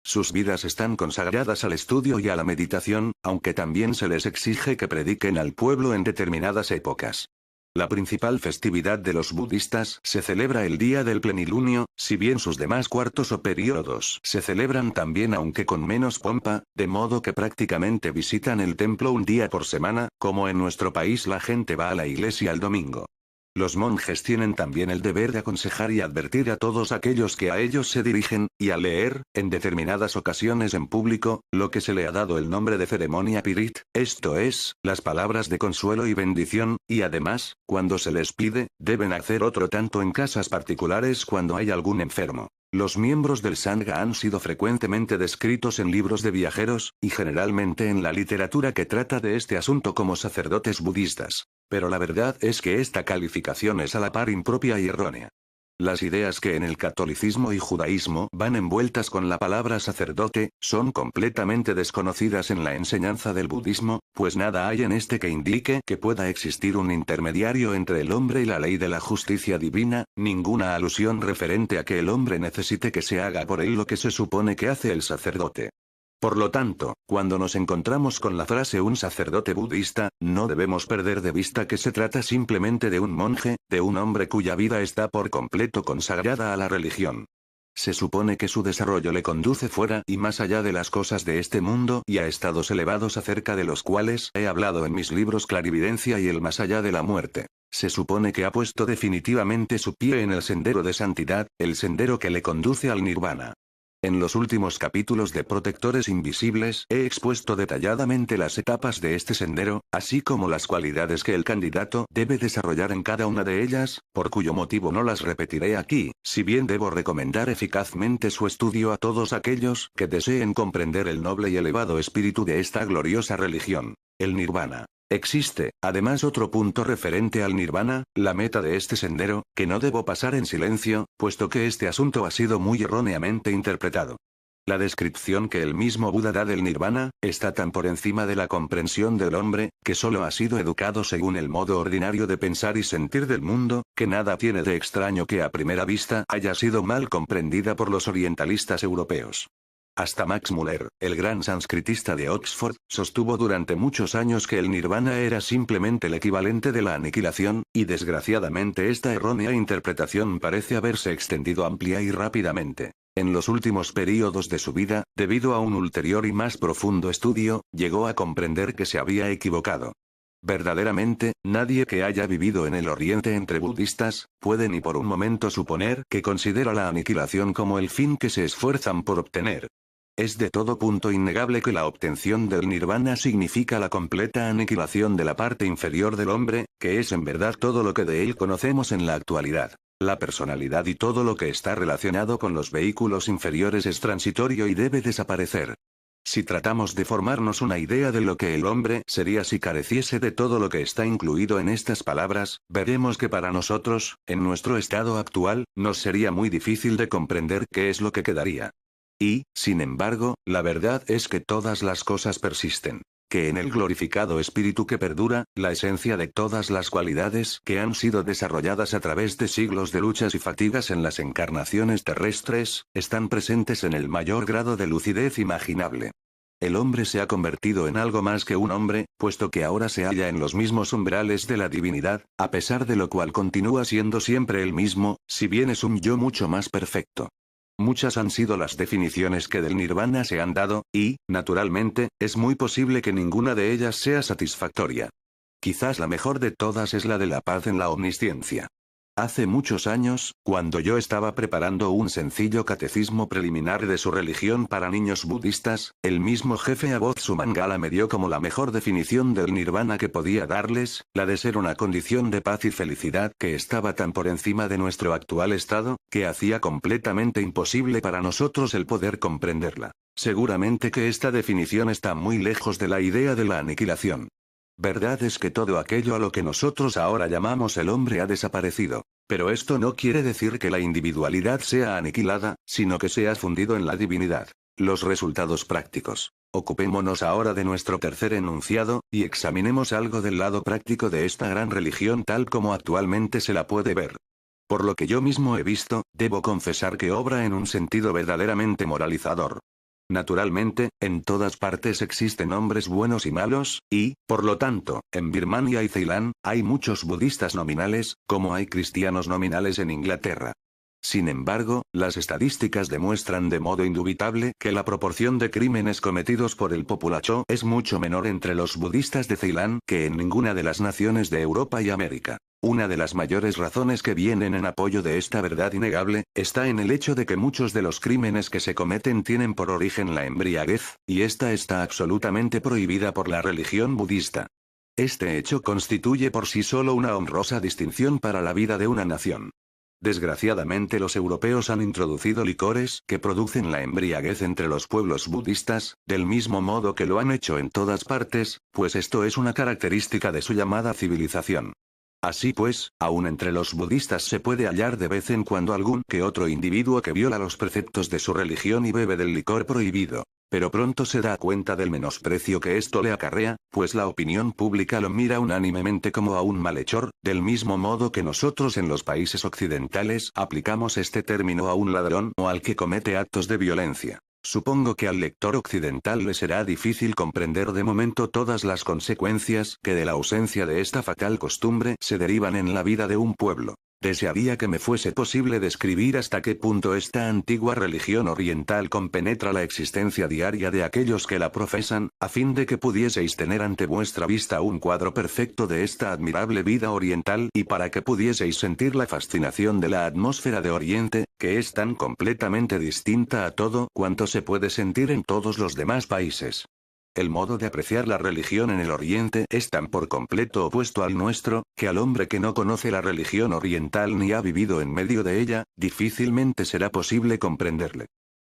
Sus vidas están consagradas al estudio y a la meditación, aunque también se les exige que prediquen al pueblo en determinadas épocas. La principal festividad de los budistas se celebra el día del plenilunio, si bien sus demás cuartos o periodos se celebran también aunque con menos pompa, de modo que prácticamente visitan el templo un día por semana, como en nuestro país la gente va a la iglesia el domingo. Los monjes tienen también el deber de aconsejar y advertir a todos aquellos que a ellos se dirigen, y a leer, en determinadas ocasiones en público, lo que se le ha dado el nombre de ceremonia pirit, esto es, las palabras de consuelo y bendición, y además, cuando se les pide, deben hacer otro tanto en casas particulares cuando hay algún enfermo. Los miembros del Sangha han sido frecuentemente descritos en libros de viajeros, y generalmente en la literatura que trata de este asunto como sacerdotes budistas. Pero la verdad es que esta calificación es a la par impropia y errónea. Las ideas que en el catolicismo y judaísmo van envueltas con la palabra sacerdote, son completamente desconocidas en la enseñanza del budismo, pues nada hay en este que indique que pueda existir un intermediario entre el hombre y la ley de la justicia divina, ninguna alusión referente a que el hombre necesite que se haga por él lo que se supone que hace el sacerdote. Por lo tanto, cuando nos encontramos con la frase un sacerdote budista, no debemos perder de vista que se trata simplemente de un monje, de un hombre cuya vida está por completo consagrada a la religión. Se supone que su desarrollo le conduce fuera y más allá de las cosas de este mundo y a estados elevados acerca de los cuales he hablado en mis libros Clarividencia y el más allá de la muerte. Se supone que ha puesto definitivamente su pie en el sendero de santidad, el sendero que le conduce al nirvana. En los últimos capítulos de Protectores Invisibles he expuesto detalladamente las etapas de este sendero, así como las cualidades que el candidato debe desarrollar en cada una de ellas, por cuyo motivo no las repetiré aquí, si bien debo recomendar eficazmente su estudio a todos aquellos que deseen comprender el noble y elevado espíritu de esta gloriosa religión, el nirvana. Existe, además, otro punto referente al nirvana, la meta de este sendero, que no debo pasar en silencio, puesto que este asunto ha sido muy erróneamente interpretado. La descripción que el mismo Buda da del nirvana, está tan por encima de la comprensión del hombre, que solo ha sido educado según el modo ordinario de pensar y sentir del mundo, que nada tiene de extraño que a primera vista haya sido mal comprendida por los orientalistas europeos. Hasta Max Muller, el gran sánscritista de Oxford, sostuvo durante muchos años que el nirvana era simplemente el equivalente de la aniquilación, y desgraciadamente esta errónea interpretación parece haberse extendido amplia y rápidamente. En los últimos períodos de su vida, debido a un ulterior y más profundo estudio, llegó a comprender que se había equivocado. Verdaderamente, nadie que haya vivido en el Oriente entre budistas, puede ni por un momento suponer que considera la aniquilación como el fin que se esfuerzan por obtener. Es de todo punto innegable que la obtención del nirvana significa la completa aniquilación de la parte inferior del hombre, que es en verdad todo lo que de él conocemos en la actualidad. La personalidad y todo lo que está relacionado con los vehículos inferiores es transitorio y debe desaparecer. Si tratamos de formarnos una idea de lo que el hombre sería si careciese de todo lo que está incluido en estas palabras, veremos que para nosotros, en nuestro estado actual, nos sería muy difícil de comprender qué es lo que quedaría. Y, sin embargo, la verdad es que todas las cosas persisten. Que en el glorificado espíritu que perdura, la esencia de todas las cualidades que han sido desarrolladas a través de siglos de luchas y fatigas en las encarnaciones terrestres, están presentes en el mayor grado de lucidez imaginable. El hombre se ha convertido en algo más que un hombre, puesto que ahora se halla en los mismos umbrales de la divinidad, a pesar de lo cual continúa siendo siempre el mismo, si bien es un yo mucho más perfecto. Muchas han sido las definiciones que del nirvana se han dado, y, naturalmente, es muy posible que ninguna de ellas sea satisfactoria. Quizás la mejor de todas es la de la paz en la omnisciencia. Hace muchos años, cuando yo estaba preparando un sencillo catecismo preliminar de su religión para niños budistas, el mismo jefe Abod Sumangala me dio como la mejor definición del nirvana que podía darles, la de ser una condición de paz y felicidad que estaba tan por encima de nuestro actual estado, que hacía completamente imposible para nosotros el poder comprenderla. Seguramente que esta definición está muy lejos de la idea de la aniquilación. Verdad es que todo aquello a lo que nosotros ahora llamamos el hombre ha desaparecido. Pero esto no quiere decir que la individualidad sea aniquilada, sino que sea fundido en la divinidad. Los resultados prácticos. Ocupémonos ahora de nuestro tercer enunciado, y examinemos algo del lado práctico de esta gran religión tal como actualmente se la puede ver. Por lo que yo mismo he visto, debo confesar que obra en un sentido verdaderamente moralizador. Naturalmente, en todas partes existen hombres buenos y malos, y, por lo tanto, en Birmania y Ceilán, hay muchos budistas nominales, como hay cristianos nominales en Inglaterra. Sin embargo, las estadísticas demuestran de modo indubitable que la proporción de crímenes cometidos por el populacho es mucho menor entre los budistas de Ceilán que en ninguna de las naciones de Europa y América. Una de las mayores razones que vienen en apoyo de esta verdad innegable, está en el hecho de que muchos de los crímenes que se cometen tienen por origen la embriaguez, y esta está absolutamente prohibida por la religión budista. Este hecho constituye por sí solo una honrosa distinción para la vida de una nación. Desgraciadamente los europeos han introducido licores que producen la embriaguez entre los pueblos budistas, del mismo modo que lo han hecho en todas partes, pues esto es una característica de su llamada civilización. Así pues, aún entre los budistas se puede hallar de vez en cuando algún que otro individuo que viola los preceptos de su religión y bebe del licor prohibido. Pero pronto se da cuenta del menosprecio que esto le acarrea, pues la opinión pública lo mira unánimemente como a un malhechor, del mismo modo que nosotros en los países occidentales aplicamos este término a un ladrón o al que comete actos de violencia. Supongo que al lector occidental le será difícil comprender de momento todas las consecuencias que de la ausencia de esta fatal costumbre se derivan en la vida de un pueblo. Desearía que me fuese posible describir hasta qué punto esta antigua religión oriental compenetra la existencia diaria de aquellos que la profesan, a fin de que pudieseis tener ante vuestra vista un cuadro perfecto de esta admirable vida oriental y para que pudieseis sentir la fascinación de la atmósfera de Oriente, que es tan completamente distinta a todo cuanto se puede sentir en todos los demás países. El modo de apreciar la religión en el Oriente es tan por completo opuesto al nuestro, que al hombre que no conoce la religión oriental ni ha vivido en medio de ella, difícilmente será posible comprenderle.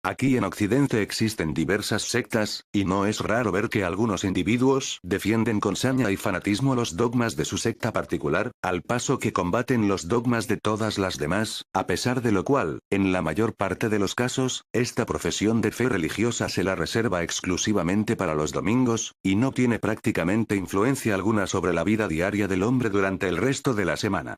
Aquí en Occidente existen diversas sectas, y no es raro ver que algunos individuos defienden con saña y fanatismo los dogmas de su secta particular, al paso que combaten los dogmas de todas las demás, a pesar de lo cual, en la mayor parte de los casos, esta profesión de fe religiosa se la reserva exclusivamente para los domingos, y no tiene prácticamente influencia alguna sobre la vida diaria del hombre durante el resto de la semana.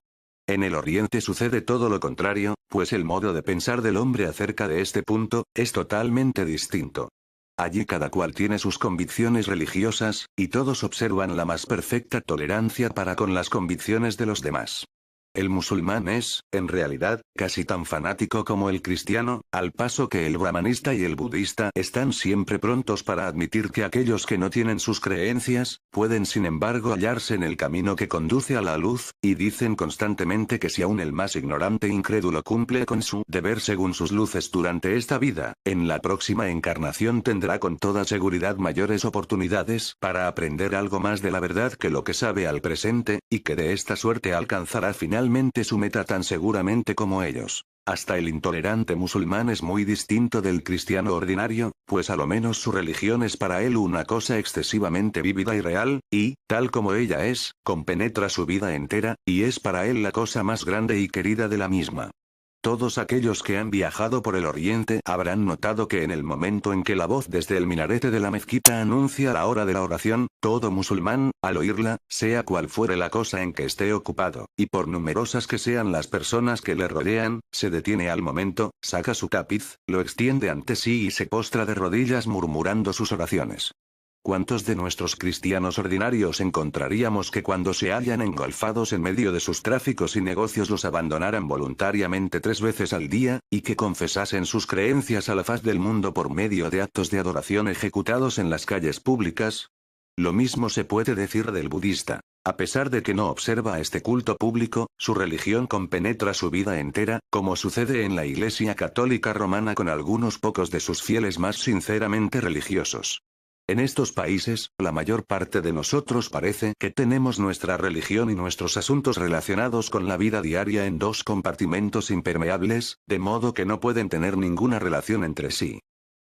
En el Oriente sucede todo lo contrario, pues el modo de pensar del hombre acerca de este punto, es totalmente distinto. Allí cada cual tiene sus convicciones religiosas, y todos observan la más perfecta tolerancia para con las convicciones de los demás. El musulmán es, en realidad, casi tan fanático como el cristiano, al paso que el brahmanista y el budista están siempre prontos para admitir que aquellos que no tienen sus creencias, pueden sin embargo hallarse en el camino que conduce a la luz, y dicen constantemente que si aún el más ignorante e incrédulo cumple con su deber según sus luces durante esta vida, en la próxima encarnación tendrá con toda seguridad mayores oportunidades para aprender algo más de la verdad que lo que sabe al presente, y que de esta suerte alcanzará finalmente su meta tan seguramente como ellos. Hasta el intolerante musulmán es muy distinto del cristiano ordinario, pues a lo menos su religión es para él una cosa excesivamente vívida y real, y, tal como ella es, compenetra su vida entera, y es para él la cosa más grande y querida de la misma. Todos aquellos que han viajado por el Oriente habrán notado que en el momento en que la voz desde el minarete de la mezquita anuncia la hora de la oración, todo musulmán, al oírla, sea cual fuere la cosa en que esté ocupado, y por numerosas que sean las personas que le rodean, se detiene al momento, saca su tapiz, lo extiende ante sí y se postra de rodillas murmurando sus oraciones. ¿Cuántos de nuestros cristianos ordinarios encontraríamos que cuando se hallan engolfados en medio de sus tráficos y negocios los abandonaran voluntariamente 3 veces al día, y que confesasen sus creencias a la faz del mundo por medio de actos de adoración ejecutados en las calles públicas? Lo mismo se puede decir del budista. A pesar de que no observa este culto público, su religión compenetra su vida entera, como sucede en la Iglesia Católica Romana con algunos pocos de sus fieles más sinceramente religiosos. En estos países, la mayor parte de nosotros parece que tenemos nuestra religión y nuestros asuntos relacionados con la vida diaria en 2 compartimentos impermeables, de modo que no pueden tener ninguna relación entre sí.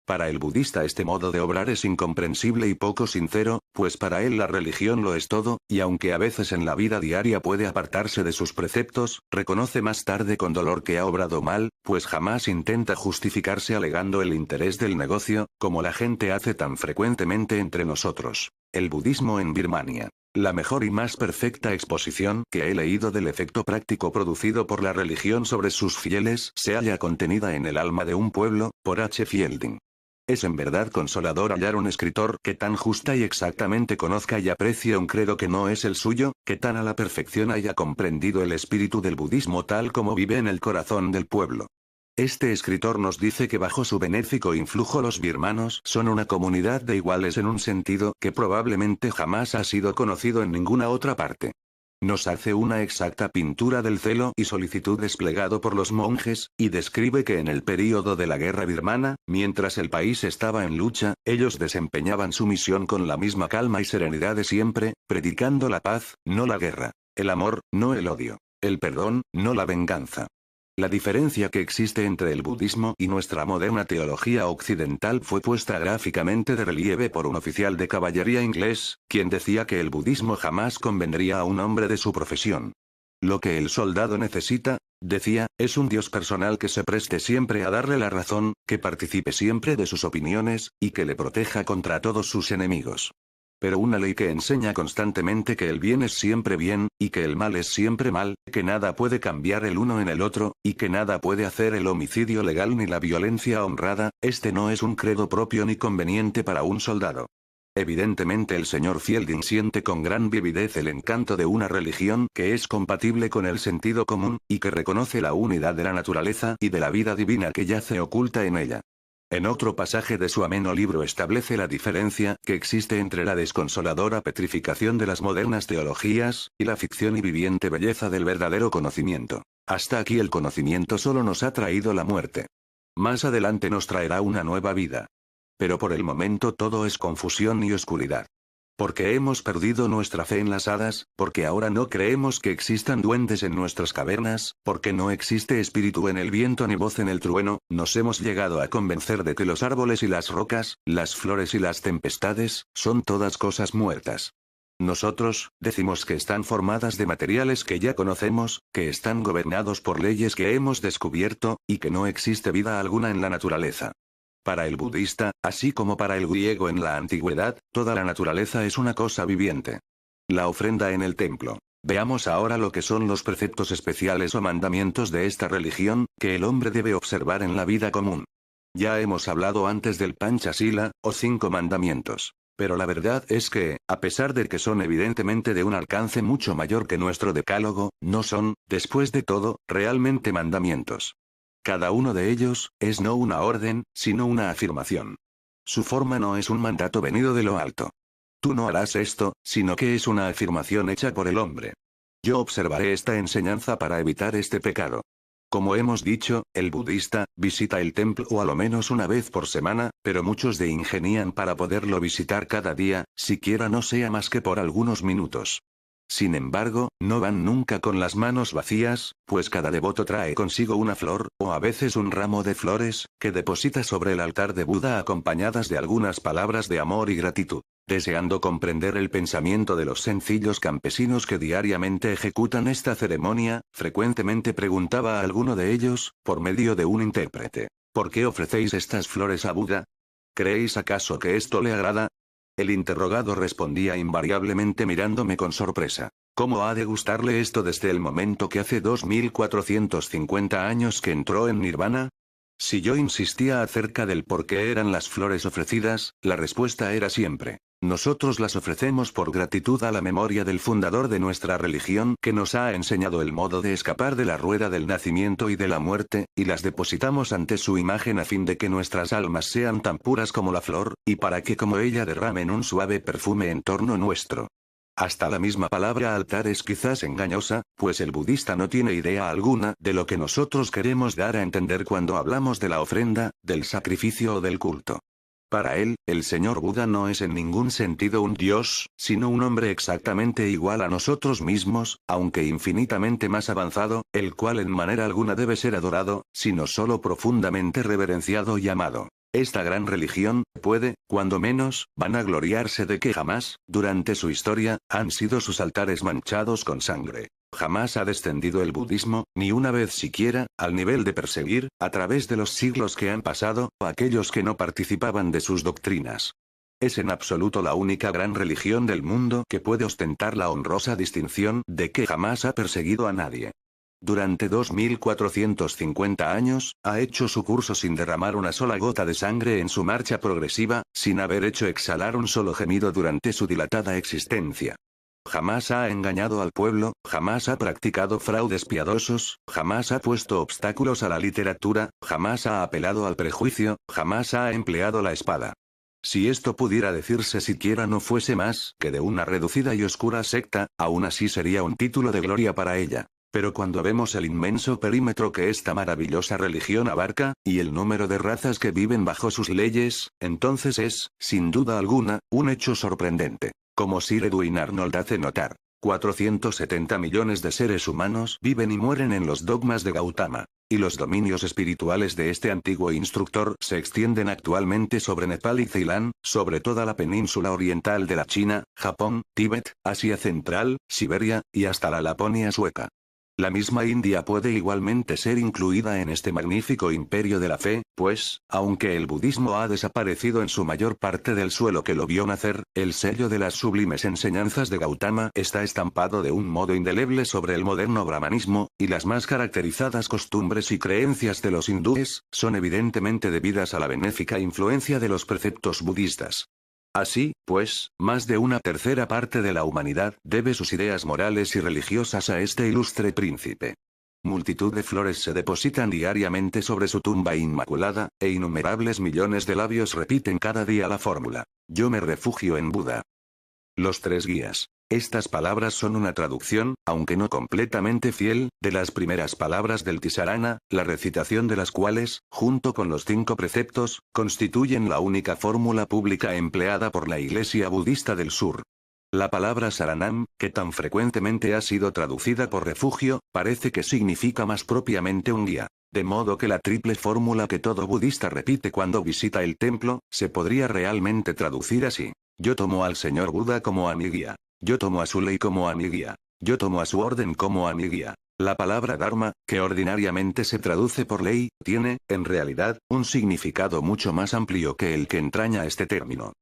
Para el budista este modo de obrar es incomprensible y poco sincero, pues para él la religión lo es todo, y aunque a veces en la vida diaria puede apartarse de sus preceptos, reconoce más tarde con dolor que ha obrado mal, pues jamás intenta justificarse alegando el interés del negocio, como la gente hace tan frecuentemente entre nosotros. El budismo en Birmania. La mejor y más perfecta exposición que he leído del efecto práctico producido por la religión sobre sus fieles se halla contenida en El alma de un pueblo, por H. Fielding. Es en verdad consolador hallar un escritor que tan justa y exactamente conozca y aprecie un credo que no es el suyo, que tan a la perfección haya comprendido el espíritu del budismo tal como vive en el corazón del pueblo. Este escritor nos dice que bajo su benéfico influjo los birmanos son una comunidad de iguales en un sentido que probablemente jamás ha sido conocido en ninguna otra parte. Nos hace una exacta pintura del celo y solicitud desplegado por los monjes, y describe que en el período de la guerra birmana, mientras el país estaba en lucha, ellos desempeñaban su misión con la misma calma y serenidad de siempre, predicando la paz, no la guerra; el amor, no el odio; el perdón, no la venganza. La diferencia que existe entre el budismo y nuestra moderna teología occidental fue puesta gráficamente de relieve por un oficial de caballería inglés, quien decía que el budismo jamás convendría a un hombre de su profesión. Lo que el soldado necesita, decía, es un Dios personal que se preste siempre a darle la razón, que participe siempre de sus opiniones, y que le proteja contra todos sus enemigos. Pero una ley que enseña constantemente que el bien es siempre bien, y que el mal es siempre mal, que nada puede cambiar el uno en el otro, y que nada puede hacer el homicidio legal ni la violencia honrada, este no es un credo propio ni conveniente para un soldado. Evidentemente el señor Fielding siente con gran vividez el encanto de una religión que es compatible con el sentido común, y que reconoce la unidad de la naturaleza y de la vida divina que yace oculta en ella. En otro pasaje de su ameno libro establece la diferencia que existe entre la desconsoladora petrificación de las modernas teologías, y la ficción y viviente belleza del verdadero conocimiento. Hasta aquí el conocimiento solo nos ha traído la muerte. Más adelante nos traerá una nueva vida. Pero por el momento todo es confusión y oscuridad. Porque hemos perdido nuestra fe en las hadas, porque ahora no creemos que existan duendes en nuestras cavernas, porque no existe espíritu en el viento ni voz en el trueno, nos hemos llegado a convencer de que los árboles y las rocas, las flores y las tempestades, son todas cosas muertas. Nosotros, decimos que están formadas de materiales que ya conocemos, que están gobernados por leyes que hemos descubierto, y que no existe vida alguna en la naturaleza. Para el budista, así como para el griego en la antigüedad, toda la naturaleza es una cosa viviente. La ofrenda en el templo. Veamos ahora lo que son los preceptos especiales o mandamientos de esta religión, que el hombre debe observar en la vida común. Ya hemos hablado antes del Panchasila, o 5 mandamientos. Pero la verdad es que, a pesar de que son evidentemente de un alcance mucho mayor que nuestro decálogo, no son, después de todo, realmente mandamientos. Cada uno de ellos, es no una orden, sino una afirmación. Su forma no es un mandato venido de lo alto. Tú no harás esto, sino que es una afirmación hecha por el hombre. Yo observaré esta enseñanza para evitar este pecado. Como hemos dicho, el budista visita el templo o a lo menos una vez por semana, pero muchos de ingenian para poderlo visitar cada día, siquiera no sea más que por algunos minutos. Sin embargo, no van nunca con las manos vacías, pues cada devoto trae consigo una flor, o a veces un ramo de flores, que deposita sobre el altar de Buda acompañadas de algunas palabras de amor y gratitud. Deseando comprender el pensamiento de los sencillos campesinos que diariamente ejecutan esta ceremonia, frecuentemente preguntaba a alguno de ellos, por medio de un intérprete: ¿por qué ofrecéis estas flores a Buda? ¿Creéis acaso que esto le agrada? El interrogado respondía invariablemente mirándome con sorpresa: ¿cómo ha de gustarle esto desde el momento que hace 2450 años que entró en Nirvana? Si yo insistía acerca del por qué eran las flores ofrecidas, la respuesta era siempre: nosotros las ofrecemos por gratitud a la memoria del fundador de nuestra religión que nos ha enseñado el modo de escapar de la rueda del nacimiento y de la muerte, y las depositamos ante su imagen a fin de que nuestras almas sean tan puras como la flor, y para que como ella derramen un suave perfume en torno nuestro. Hasta la misma palabra altar es quizás engañosa, pues el budista no tiene idea alguna de lo que nosotros queremos dar a entender cuando hablamos de la ofrenda, del sacrificio o del culto. Para él, el señor Buda no es en ningún sentido un dios, sino un hombre exactamente igual a nosotros mismos, aunque infinitamente más avanzado, el cual en manera alguna debe ser adorado, sino solo profundamente reverenciado y amado. Esta gran religión puede, cuando menos, vanagloriarse de que jamás, durante su historia, han sido sus altares manchados con sangre. Jamás ha descendido el budismo, ni una vez siquiera, al nivel de perseguir, a través de los siglos que han pasado, a aquellos que no participaban de sus doctrinas. Es en absoluto la única gran religión del mundo que puede ostentar la honrosa distinción de que jamás ha perseguido a nadie. Durante 2450 años, ha hecho su curso sin derramar una sola gota de sangre en su marcha progresiva, sin haber hecho exhalar un solo gemido durante su dilatada existencia. Jamás ha engañado al pueblo, jamás ha practicado fraudes piadosos, jamás ha puesto obstáculos a la literatura, jamás ha apelado al prejuicio, jamás ha empleado la espada. Si esto pudiera decirse siquiera no fuese más que de una reducida y oscura secta, aún así sería un título de gloria para ella. Pero cuando vemos el inmenso perímetro que esta maravillosa religión abarca, y el número de razas que viven bajo sus leyes, entonces es, sin duda alguna, un hecho sorprendente. Como Sir Edwin Arnold hace notar, 470 millones de seres humanos viven y mueren en los dogmas de Gautama. Y los dominios espirituales de este antiguo instructor se extienden actualmente sobre Nepal y Ceilán, sobre toda la península oriental de la China, Japón, Tíbet, Asia Central, Siberia, y hasta la Laponia sueca. La misma India puede igualmente ser incluida en este magnífico imperio de la fe, pues, aunque el budismo ha desaparecido en su mayor parte del suelo que lo vio nacer, el sello de las sublimes enseñanzas de Gautama está estampado de un modo indeleble sobre el moderno brahmanismo, y las más caracterizadas costumbres y creencias de los hindúes, son evidentemente debidas a la benéfica influencia de los preceptos budistas. Así, pues, más de una tercera parte de la humanidad debe sus ideas morales y religiosas a este ilustre príncipe. Multitud de flores se depositan diariamente sobre su tumba inmaculada, e innumerables millones de labios repiten cada día la fórmula: yo me refugio en Buda. Los tres guías. Estas palabras son una traducción, aunque no completamente fiel, de las primeras palabras del Tisarana, la recitación de las cuales, junto con los 5 preceptos, constituyen la única fórmula pública empleada por la Iglesia budista del sur. La palabra saranam, que tan frecuentemente ha sido traducida por refugio, parece que significa más propiamente un guía. De modo que la triple fórmula que todo budista repite cuando visita el templo, se podría realmente traducir así: yo tomo al Señor Buda como a mi guía. Yo tomo a su ley como a mi guía. Yo tomo a su orden como a mi guía. La palabra Dharma, que ordinariamente se traduce por ley, tiene, en realidad, un significado mucho más amplio que el que entraña este término.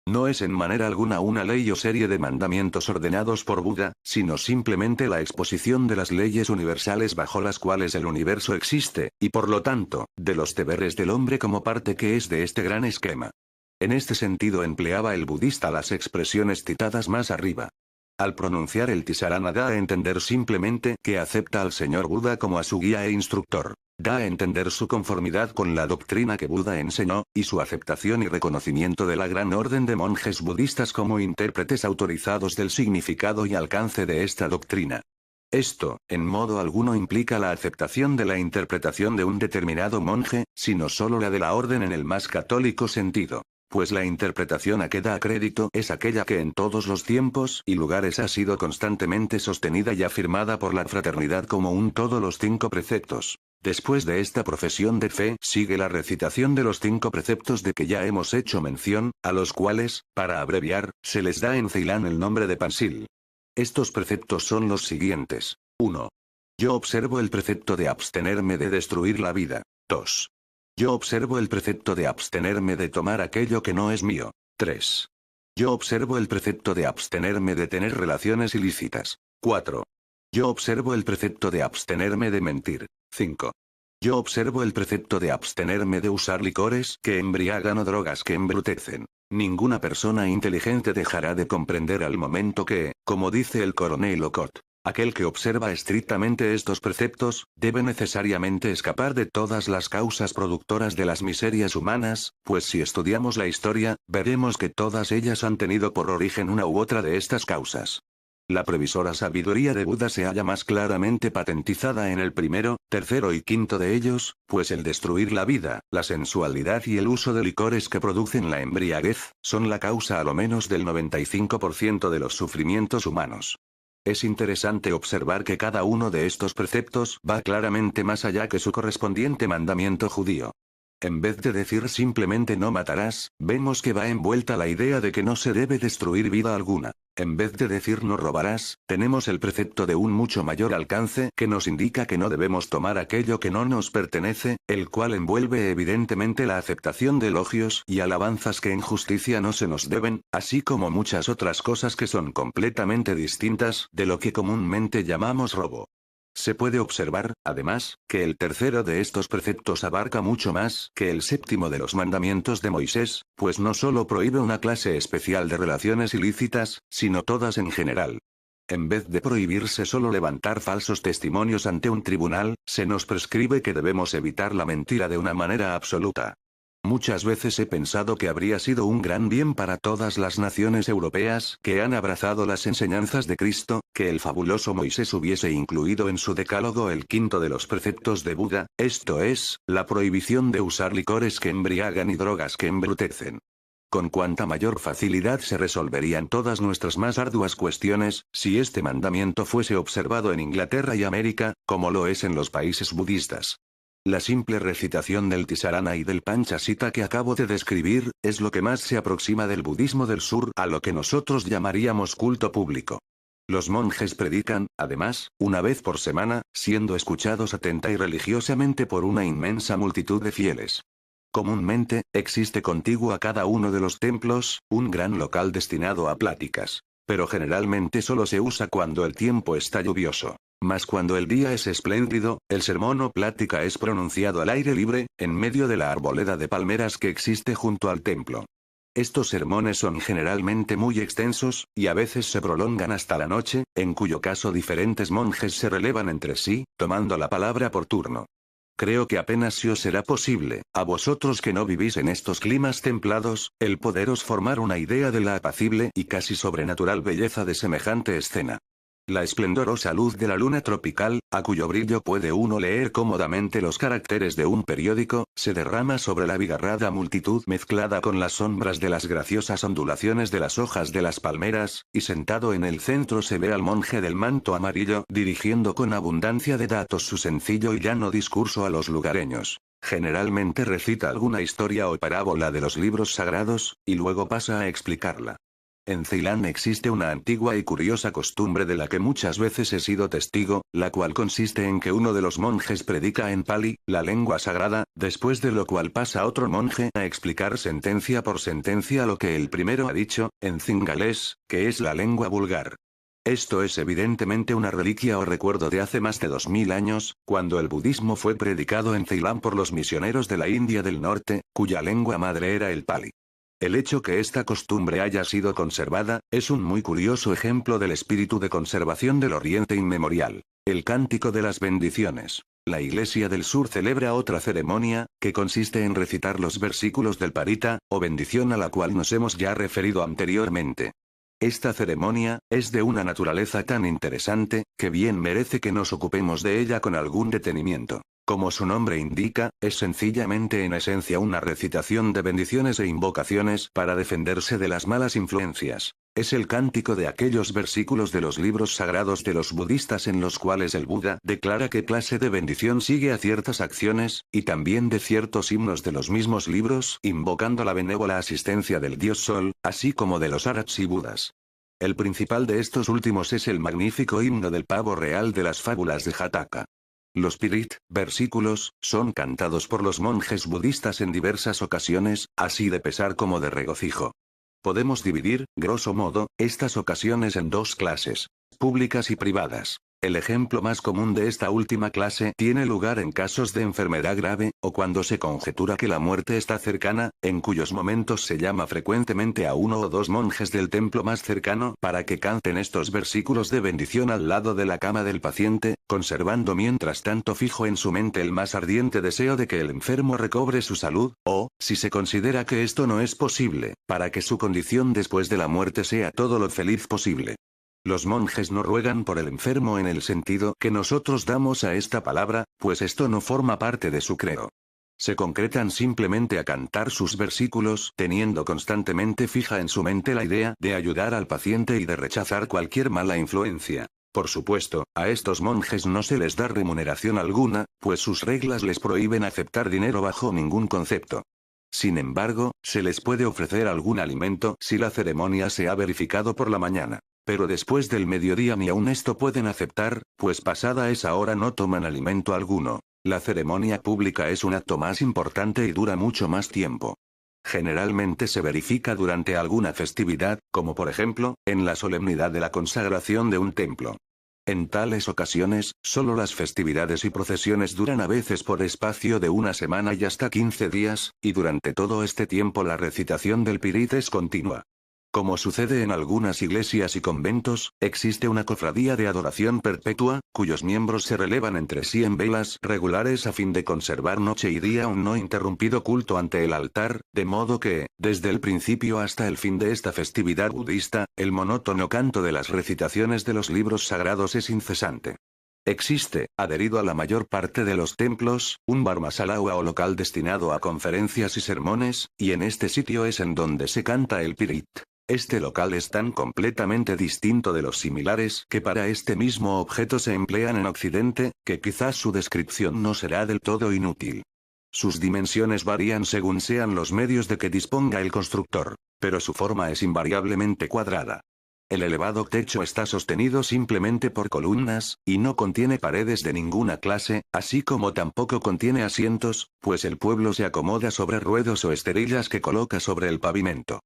No es en manera alguna una ley o serie de mandamientos ordenados por Buda, sino simplemente la exposición de las leyes universales bajo las cuales el universo existe, y por lo tanto, de los deberes del hombre como parte que es de este gran esquema. En este sentido empleaba el budista las expresiones citadas más arriba. Al pronunciar el Tisarana da a entender simplemente que acepta al Señor Buda como a su guía e instructor. Da a entender su conformidad con la doctrina que Buda enseñó, y su aceptación y reconocimiento de la gran orden de monjes budistas como intérpretes autorizados del significado y alcance de esta doctrina. Esto, en modo alguno implica la aceptación de la interpretación de un determinado monje, sino solo la de la orden en el más católico sentido. Pues la interpretación a que da crédito es aquella que en todos los tiempos y lugares ha sido constantemente sostenida y afirmada por la fraternidad como un todo los 5 preceptos. Después de esta profesión de fe sigue la recitación de los 5 preceptos de que ya hemos hecho mención, a los cuales, para abreviar, se les da en Ceilán el nombre de Pansil. Estos preceptos son los siguientes. 1. Yo observo el precepto de abstenerme de destruir la vida. 2. Yo observo el precepto de abstenerme de tomar aquello que no es mío. 3. Yo observo el precepto de abstenerme de tener relaciones ilícitas. 4. Yo observo el precepto de abstenerme de mentir. 5. Yo observo el precepto de abstenerme de usar licores que embriagan o drogas que embrutecen. Ninguna persona inteligente dejará de comprender al momento que, como dice el coronel Ocott, aquel que observa estrictamente estos preceptos, debe necesariamente escapar de todas las causas productoras de las miserias humanas, pues si estudiamos la historia, veremos que todas ellas han tenido por origen una u otra de estas causas. La previsora sabiduría de Buda se halla más claramente patentizada en el primero, tercero y quinto de ellos, pues el destruir la vida, la sensualidad y el uso de licores que producen la embriaguez, son la causa a lo menos del 95% de los sufrimientos humanos. Es interesante observar que cada uno de estos preceptos va claramente más allá que su correspondiente mandamiento judío. En vez de decir simplemente no matarás, vemos que va envuelta la idea de que no se debe destruir vida alguna. En vez de decir no robarás, tenemos el precepto de un mucho mayor alcance que nos indica que no debemos tomar aquello que no nos pertenece, el cual envuelve evidentemente la aceptación de elogios y alabanzas que en justicia no se nos deben, así como muchas otras cosas que son completamente distintas de lo que comúnmente llamamos robo. Se puede observar, además, que el tercero de estos preceptos abarca mucho más que el séptimo de los mandamientos de Moisés, pues no solo prohíbe una clase especial de relaciones ilícitas, sino todas en general. En vez de prohibirse solo levantar falsos testimonios ante un tribunal, se nos prescribe que debemos evitar la mentira de una manera absoluta. Muchas veces he pensado que habría sido un gran bien para todas las naciones europeas que han abrazado las enseñanzas de Cristo, que el fabuloso Moisés hubiese incluido en su decálogo el quinto de los preceptos de Buda, esto es, la prohibición de usar licores que embriagan y drogas que embrutecen. Con cuánta mayor facilidad se resolverían todas nuestras más arduas cuestiones, si este mandamiento fuese observado en Inglaterra y América, como lo es en los países budistas. La simple recitación del Tisarana y del Panchasita que acabo de describir, es lo que más se aproxima del budismo del sur a lo que nosotros llamaríamos culto público. Los monjes predican, además, una vez por semana, siendo escuchados atenta y religiosamente por una inmensa multitud de fieles. Comúnmente, existe contiguo a cada uno de los templos, un gran local destinado a pláticas. Pero generalmente solo se usa cuando el tiempo está lluvioso. Mas cuando el día es espléndido, el sermón o plática es pronunciado al aire libre, en medio de la arboleda de palmeras que existe junto al templo. Estos sermones son generalmente muy extensos, y a veces se prolongan hasta la noche, en cuyo caso diferentes monjes se relevan entre sí, tomando la palabra por turno. Creo que apenas si os será posible, a vosotros que no vivís en estos climas templados, el poderos formar una idea de la apacible y casi sobrenatural belleza de semejante escena. La esplendorosa luz de la luna tropical, a cuyo brillo puede uno leer cómodamente los caracteres de un periódico, se derrama sobre la abigarrada multitud mezclada con las sombras de las graciosas ondulaciones de las hojas de las palmeras, y sentado en el centro se ve al monje del manto amarillo dirigiendo con abundancia de datos su sencillo y llano discurso a los lugareños. Generalmente recita alguna historia o parábola de los libros sagrados, y luego pasa a explicarla. En Ceilán existe una antigua y curiosa costumbre de la que muchas veces he sido testigo, la cual consiste en que uno de los monjes predica en pali, la lengua sagrada, después de lo cual pasa otro monje a explicar sentencia por sentencia lo que el primero ha dicho, en cingalés, que es la lengua vulgar. Esto es evidentemente una reliquia o recuerdo de hace más de 2000 años, cuando el budismo fue predicado en Ceilán por los misioneros de la India del Norte, cuya lengua madre era el pali. El hecho que esta costumbre haya sido conservada, es un muy curioso ejemplo del espíritu de conservación del Oriente inmemorial. El cántico de las bendiciones. La Iglesia del Sur celebra otra ceremonia, que consiste en recitar los versículos del Parita, o bendición a la cual nos hemos ya referido anteriormente. Esta ceremonia, es de una naturaleza tan interesante, que bien merece que nos ocupemos de ella con algún detenimiento. Como su nombre indica, es sencillamente en esencia una recitación de bendiciones e invocaciones para defenderse de las malas influencias. Es el cántico de aquellos versículos de los libros sagrados de los budistas en los cuales el Buda declara qué clase de bendición sigue a ciertas acciones, y también de ciertos himnos de los mismos libros, invocando la benévola asistencia del dios Sol, así como de los Arhats y Budas. El principal de estos últimos es el magnífico himno del pavo real de las fábulas de Jataka. Los pirit, versículos, son cantados por los monjes budistas en diversas ocasiones, así de pesar como de regocijo. Podemos dividir, grosso modo, estas ocasiones en dos clases, públicas y privadas. El ejemplo más común de esta última clase tiene lugar en casos de enfermedad grave, o cuando se conjetura que la muerte está cercana, en cuyos momentos se llama frecuentemente a uno o dos monjes del templo más cercano para que canten estos versículos de bendición al lado de la cama del paciente, conservando mientras tanto fijo en su mente el más ardiente deseo de que el enfermo recobre su salud, o, si se considera que esto no es posible, para que su condición después de la muerte sea todo lo feliz posible. Los monjes no ruegan por el enfermo en el sentido que nosotros damos a esta palabra, pues esto no forma parte de su credo. Se concretan simplemente a cantar sus versículos, teniendo constantemente fija en su mente la idea de ayudar al paciente y de rechazar cualquier mala influencia. Por supuesto, a estos monjes no se les da remuneración alguna, pues sus reglas les prohíben aceptar dinero bajo ningún concepto. Sin embargo, se les puede ofrecer algún alimento si la ceremonia se ha verificado por la mañana. Pero después del mediodía ni aun esto pueden aceptar, pues pasada esa hora no toman alimento alguno. La ceremonia pública es un acto más importante y dura mucho más tiempo. Generalmente se verifica durante alguna festividad, como por ejemplo, en la solemnidad de la consagración de un templo. En tales ocasiones, solo las festividades y procesiones duran a veces por espacio de una semana y hasta 15 días, y durante todo este tiempo la recitación del Pirit es continua. Como sucede en algunas iglesias y conventos, existe una cofradía de adoración perpetua, cuyos miembros se relevan entre sí en velas regulares a fin de conservar noche y día un no interrumpido culto ante el altar, de modo que, desde el principio hasta el fin de esta festividad budista, el monótono canto de las recitaciones de los libros sagrados es incesante. Existe, adherido a la mayor parte de los templos, un Dharmasala o local destinado a conferencias y sermones, y en este sitio es en donde se canta el Pirit. Este local es tan completamente distinto de los similares que para este mismo objeto se emplean en Occidente, que quizás su descripción no será del todo inútil. Sus dimensiones varían según sean los medios de que disponga el constructor, pero su forma es invariablemente cuadrada. El elevado techo está sostenido simplemente por columnas, y no contiene paredes de ninguna clase, así como tampoco contiene asientos, pues el pueblo se acomoda sobre ruedos o esterillas que coloca sobre el pavimento.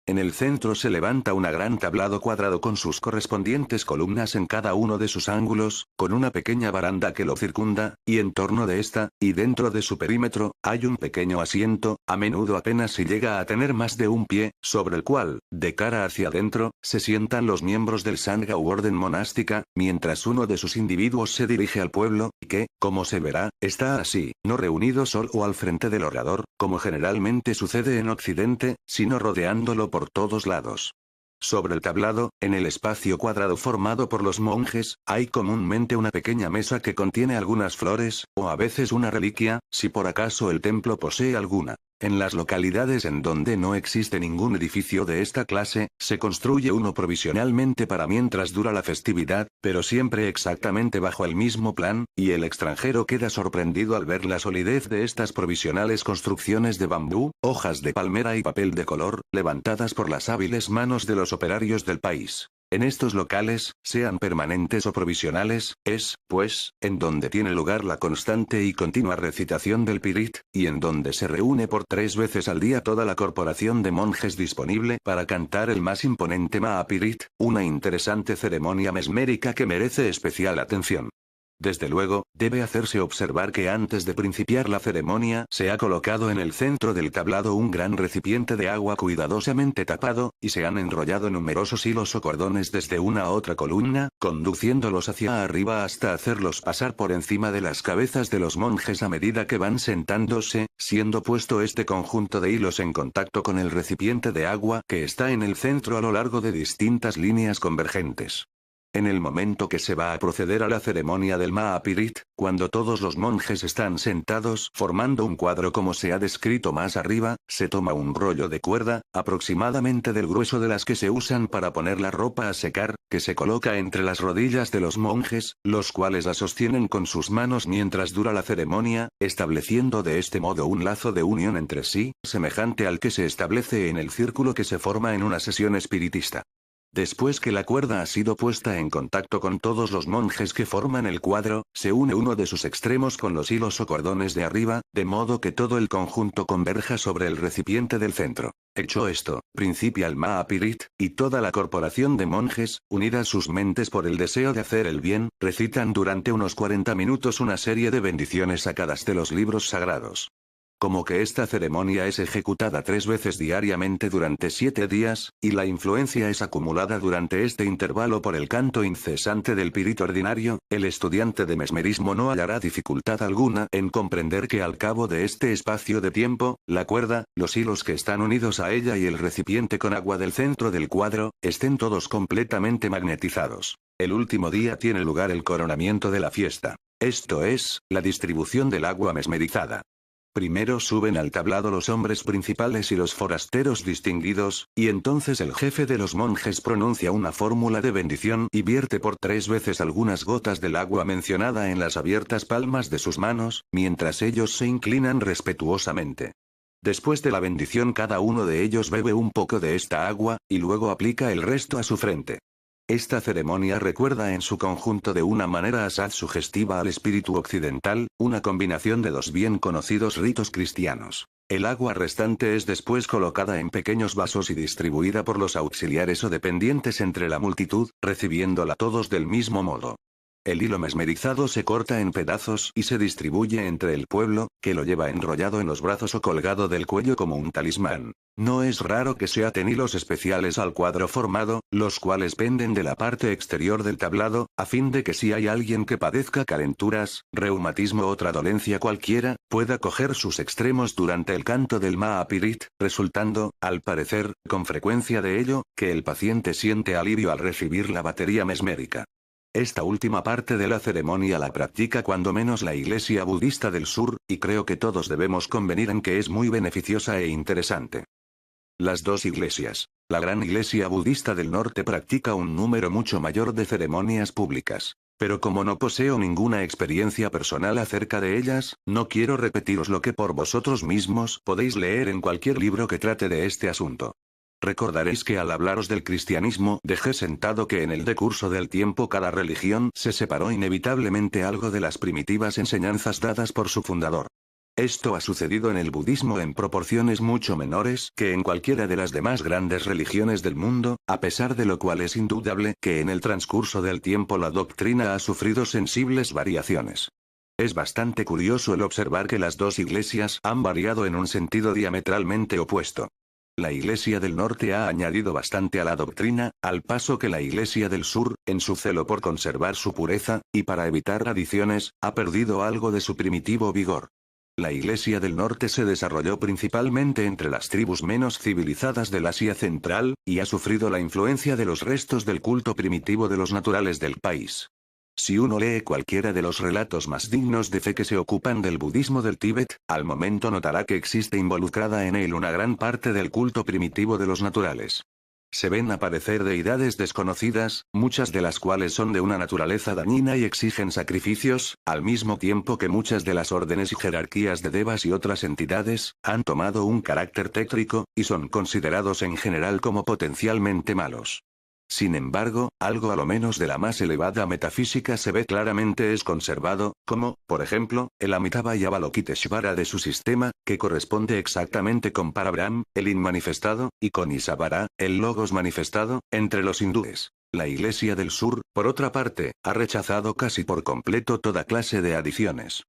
En el centro se levanta un gran tablado cuadrado con sus correspondientes columnas en cada uno de sus ángulos, con una pequeña baranda que lo circunda, y en torno de esta, y dentro de su perímetro, hay un pequeño asiento, a menudo apenas si llega a tener más de un pie, sobre el cual, de cara hacia adentro, se sientan los miembros del Sangha u orden monástica, mientras uno de sus individuos se dirige al pueblo, y que, como se verá, está así, no reunido solo al frente del orador, como generalmente sucede en Occidente, sino rodeándolo por todos lados. Sobre el tablado, en el espacio cuadrado formado por los monjes, hay comúnmente una pequeña mesa que contiene algunas flores, o a veces una reliquia, si por acaso el templo posee alguna. En las localidades en donde no existe ningún edificio de esta clase, se construye uno provisionalmente para mientras dura la festividad, pero siempre exactamente bajo el mismo plan, y el extranjero queda sorprendido al ver la solidez de estas provisionales construcciones de bambú, hojas de palmera y papel de color, levantadas por las hábiles manos de los operarios del país. En estos locales, sean permanentes o provisionales, es, pues, en donde tiene lugar la constante y continua recitación del Pirit, y en donde se reúne por 3 veces al día toda la corporación de monjes disponible para cantar el más imponente Mahapirit, una interesante ceremonia mesmérica que merece especial atención. Desde luego, debe hacerse observar que antes de principiar la ceremonia se ha colocado en el centro del tablado un gran recipiente de agua cuidadosamente tapado, y se han enrollado numerosos hilos o cordones desde una a otra columna, conduciéndolos hacia arriba hasta hacerlos pasar por encima de las cabezas de los monjes a medida que van sentándose, siendo puesto este conjunto de hilos en contacto con el recipiente de agua que está en el centro a lo largo de distintas líneas convergentes. En el momento que se va a proceder a la ceremonia del Mahapirit, cuando todos los monjes están sentados formando un cuadro como se ha descrito más arriba, se toma un rollo de cuerda, aproximadamente del grueso de las que se usan para poner la ropa a secar, que se coloca entre las rodillas de los monjes, los cuales la sostienen con sus manos mientras dura la ceremonia, estableciendo de este modo un lazo de unión entre sí, semejante al que se establece en el círculo que se forma en una sesión espiritista. Después que la cuerda ha sido puesta en contacto con todos los monjes que forman el cuadro, se une uno de sus extremos con los hilos o cordones de arriba, de modo que todo el conjunto converja sobre el recipiente del centro. Hecho esto, principia el Mahapirit, y toda la corporación de monjes, unidas sus mentes por el deseo de hacer el bien, recitan durante unos 40 minutos una serie de bendiciones sacadas de los libros sagrados. Como que esta ceremonia es ejecutada 3 veces diariamente durante 7 días, y la influencia es acumulada durante este intervalo por el canto incesante del Pirit ordinario, el estudiante de mesmerismo no hallará dificultad alguna en comprender que al cabo de este espacio de tiempo, la cuerda, los hilos que están unidos a ella y el recipiente con agua del centro del cuadro, estén todos completamente magnetizados. El último día tiene lugar el coronamiento de la fiesta. Esto es, la distribución del agua mesmerizada. Primero suben al tablado los hombres principales y los forasteros distinguidos, y entonces el jefe de los monjes pronuncia una fórmula de bendición y vierte por 3 veces algunas gotas del agua mencionada en las abiertas palmas de sus manos, mientras ellos se inclinan respetuosamente. Después de la bendición cada uno de ellos bebe un poco de esta agua, y luego aplica el resto a su frente. Esta ceremonia recuerda en su conjunto de una manera asaz sugestiva al espíritu occidental, una combinación de 2 bien conocidos ritos cristianos. El agua restante es después colocada en pequeños vasos y distribuida por los auxiliares o dependientes entre la multitud, recibiéndola todos del mismo modo. El hilo mesmerizado se corta en pedazos y se distribuye entre el pueblo, que lo lleva enrollado en los brazos o colgado del cuello como un talismán. No es raro que se aten hilos especiales al cuadro formado, los cuales penden de la parte exterior del tablado, a fin de que si hay alguien que padezca calenturas, reumatismo o otra dolencia cualquiera, pueda coger sus extremos durante el canto del Maapirit, resultando, al parecer, con frecuencia de ello, que el paciente siente alivio al recibir la batería mesmérica. Esta última parte de la ceremonia la practica cuando menos la Iglesia budista del sur, y creo que todos debemos convenir en que es muy beneficiosa e interesante. Las dos iglesias. La gran Iglesia budista del norte practica un número mucho mayor de ceremonias públicas. Pero como no poseo ninguna experiencia personal acerca de ellas, no quiero repetiros lo que por vosotros mismos podéis leer en cualquier libro que trate de este asunto. Recordaréis que al hablaros del cristianismo dejé sentado que en el decurso del tiempo cada religión se separó inevitablemente algo de las primitivas enseñanzas dadas por su fundador. Esto ha sucedido en el budismo en proporciones mucho menores que en cualquiera de las demás grandes religiones del mundo, a pesar de lo cual es indudable que en el transcurso del tiempo la doctrina ha sufrido sensibles variaciones. Es bastante curioso el observar que las dos iglesias han variado en un sentido diametralmente opuesto. La Iglesia del Norte ha añadido bastante a la doctrina, al paso que la Iglesia del Sur, en su celo por conservar su pureza, y para evitar adiciones, ha perdido algo de su primitivo vigor. La Iglesia del Norte se desarrolló principalmente entre las tribus menos civilizadas del Asia Central, y ha sufrido la influencia de los restos del culto primitivo de los naturales del país. Si uno lee cualquiera de los relatos más dignos de fe que se ocupan del budismo del Tíbet, al momento notará que existe involucrada en él una gran parte del culto primitivo de los naturales. Se ven aparecer deidades desconocidas, muchas de las cuales son de una naturaleza dañina y exigen sacrificios, al mismo tiempo que muchas de las órdenes y jerarquías de devas y otras entidades, han tomado un carácter tétrico, y son considerados en general como potencialmente malos. Sin embargo, algo a lo menos de la más elevada metafísica se ve claramente es conservado, como, por ejemplo, el Amitabha y Avalokiteshvara de su sistema, que corresponde exactamente con Parabrahm, el inmanifestado, y con Isavara, el logos manifestado, entre los hindúes. La Iglesia del Sur, por otra parte, ha rechazado casi por completo toda clase de adiciones.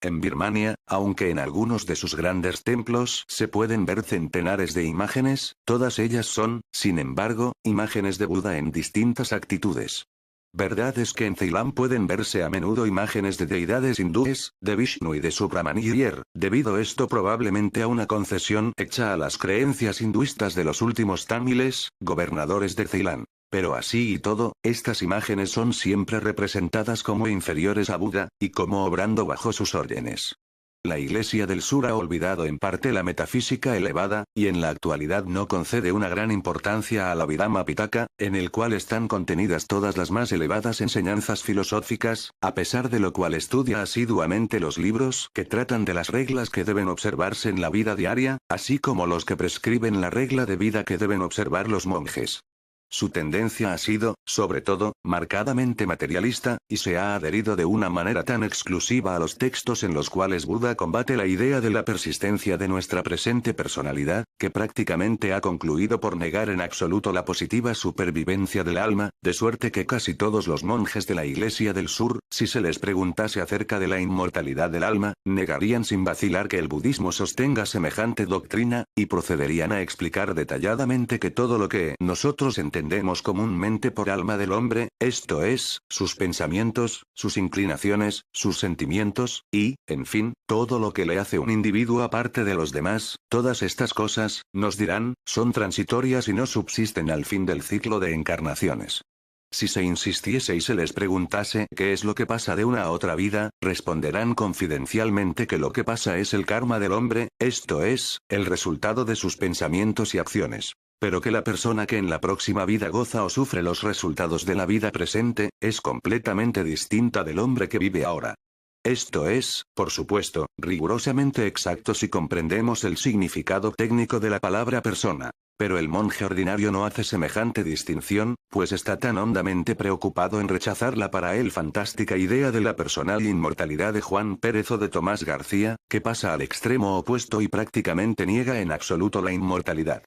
En Birmania, aunque en algunos de sus grandes templos se pueden ver centenares de imágenes, todas ellas son, sin embargo, imágenes de Buda en distintas actitudes. Verdad es que en Ceilán pueden verse a menudo imágenes de deidades hindúes, de Vishnu y de Subramaniar, debido esto probablemente a una concesión hecha a las creencias hinduistas de los últimos tamiles, gobernadores de Ceilán. Pero así y todo, estas imágenes son siempre representadas como inferiores a Buda, y como obrando bajo sus órdenes. La Iglesia del Sur ha olvidado en parte la metafísica elevada, y en la actualidad no concede una gran importancia al Abhidhamma Pitaka, en el cual están contenidas todas las más elevadas enseñanzas filosóficas, a pesar de lo cual estudia asiduamente los libros que tratan de las reglas que deben observarse en la vida diaria, así como los que prescriben la regla de vida que deben observar los monjes. Su tendencia ha sido, sobre todo, marcadamente materialista, y se ha adherido de una manera tan exclusiva a los textos en los cuales Buda combate la idea de la persistencia de nuestra presente personalidad, que prácticamente ha concluido por negar en absoluto la positiva supervivencia del alma, de suerte que casi todos los monjes de la Iglesia del Sur, si se les preguntase acerca de la inmortalidad del alma, negarían sin vacilar que el budismo sostenga semejante doctrina, y procederían a explicar detalladamente que todo lo que nosotros entendemos comúnmente por alma del hombre, esto es, sus pensamientos, sus inclinaciones, sus sentimientos, y, en fin, todo lo que le hace un individuo aparte de los demás, todas estas cosas, nos dirán, son transitorias y no subsisten al fin del ciclo de encarnaciones. Si se insistiese y se les preguntase qué es lo que pasa de una a otra vida, responderán confidencialmente que lo que pasa es el karma del hombre, esto es, el resultado de sus pensamientos y acciones. Pero que la persona que en la próxima vida goza o sufre los resultados de la vida presente, es completamente distinta del hombre que vive ahora. Esto es, por supuesto, rigurosamente exacto si comprendemos el significado técnico de la palabra persona. Pero el monje ordinario no hace semejante distinción, pues está tan hondamente preocupado en rechazar la para él fantástica idea de la personal inmortalidad de Juan Pérez o de Tomás García, que pasa al extremo opuesto y prácticamente niega en absoluto la inmortalidad.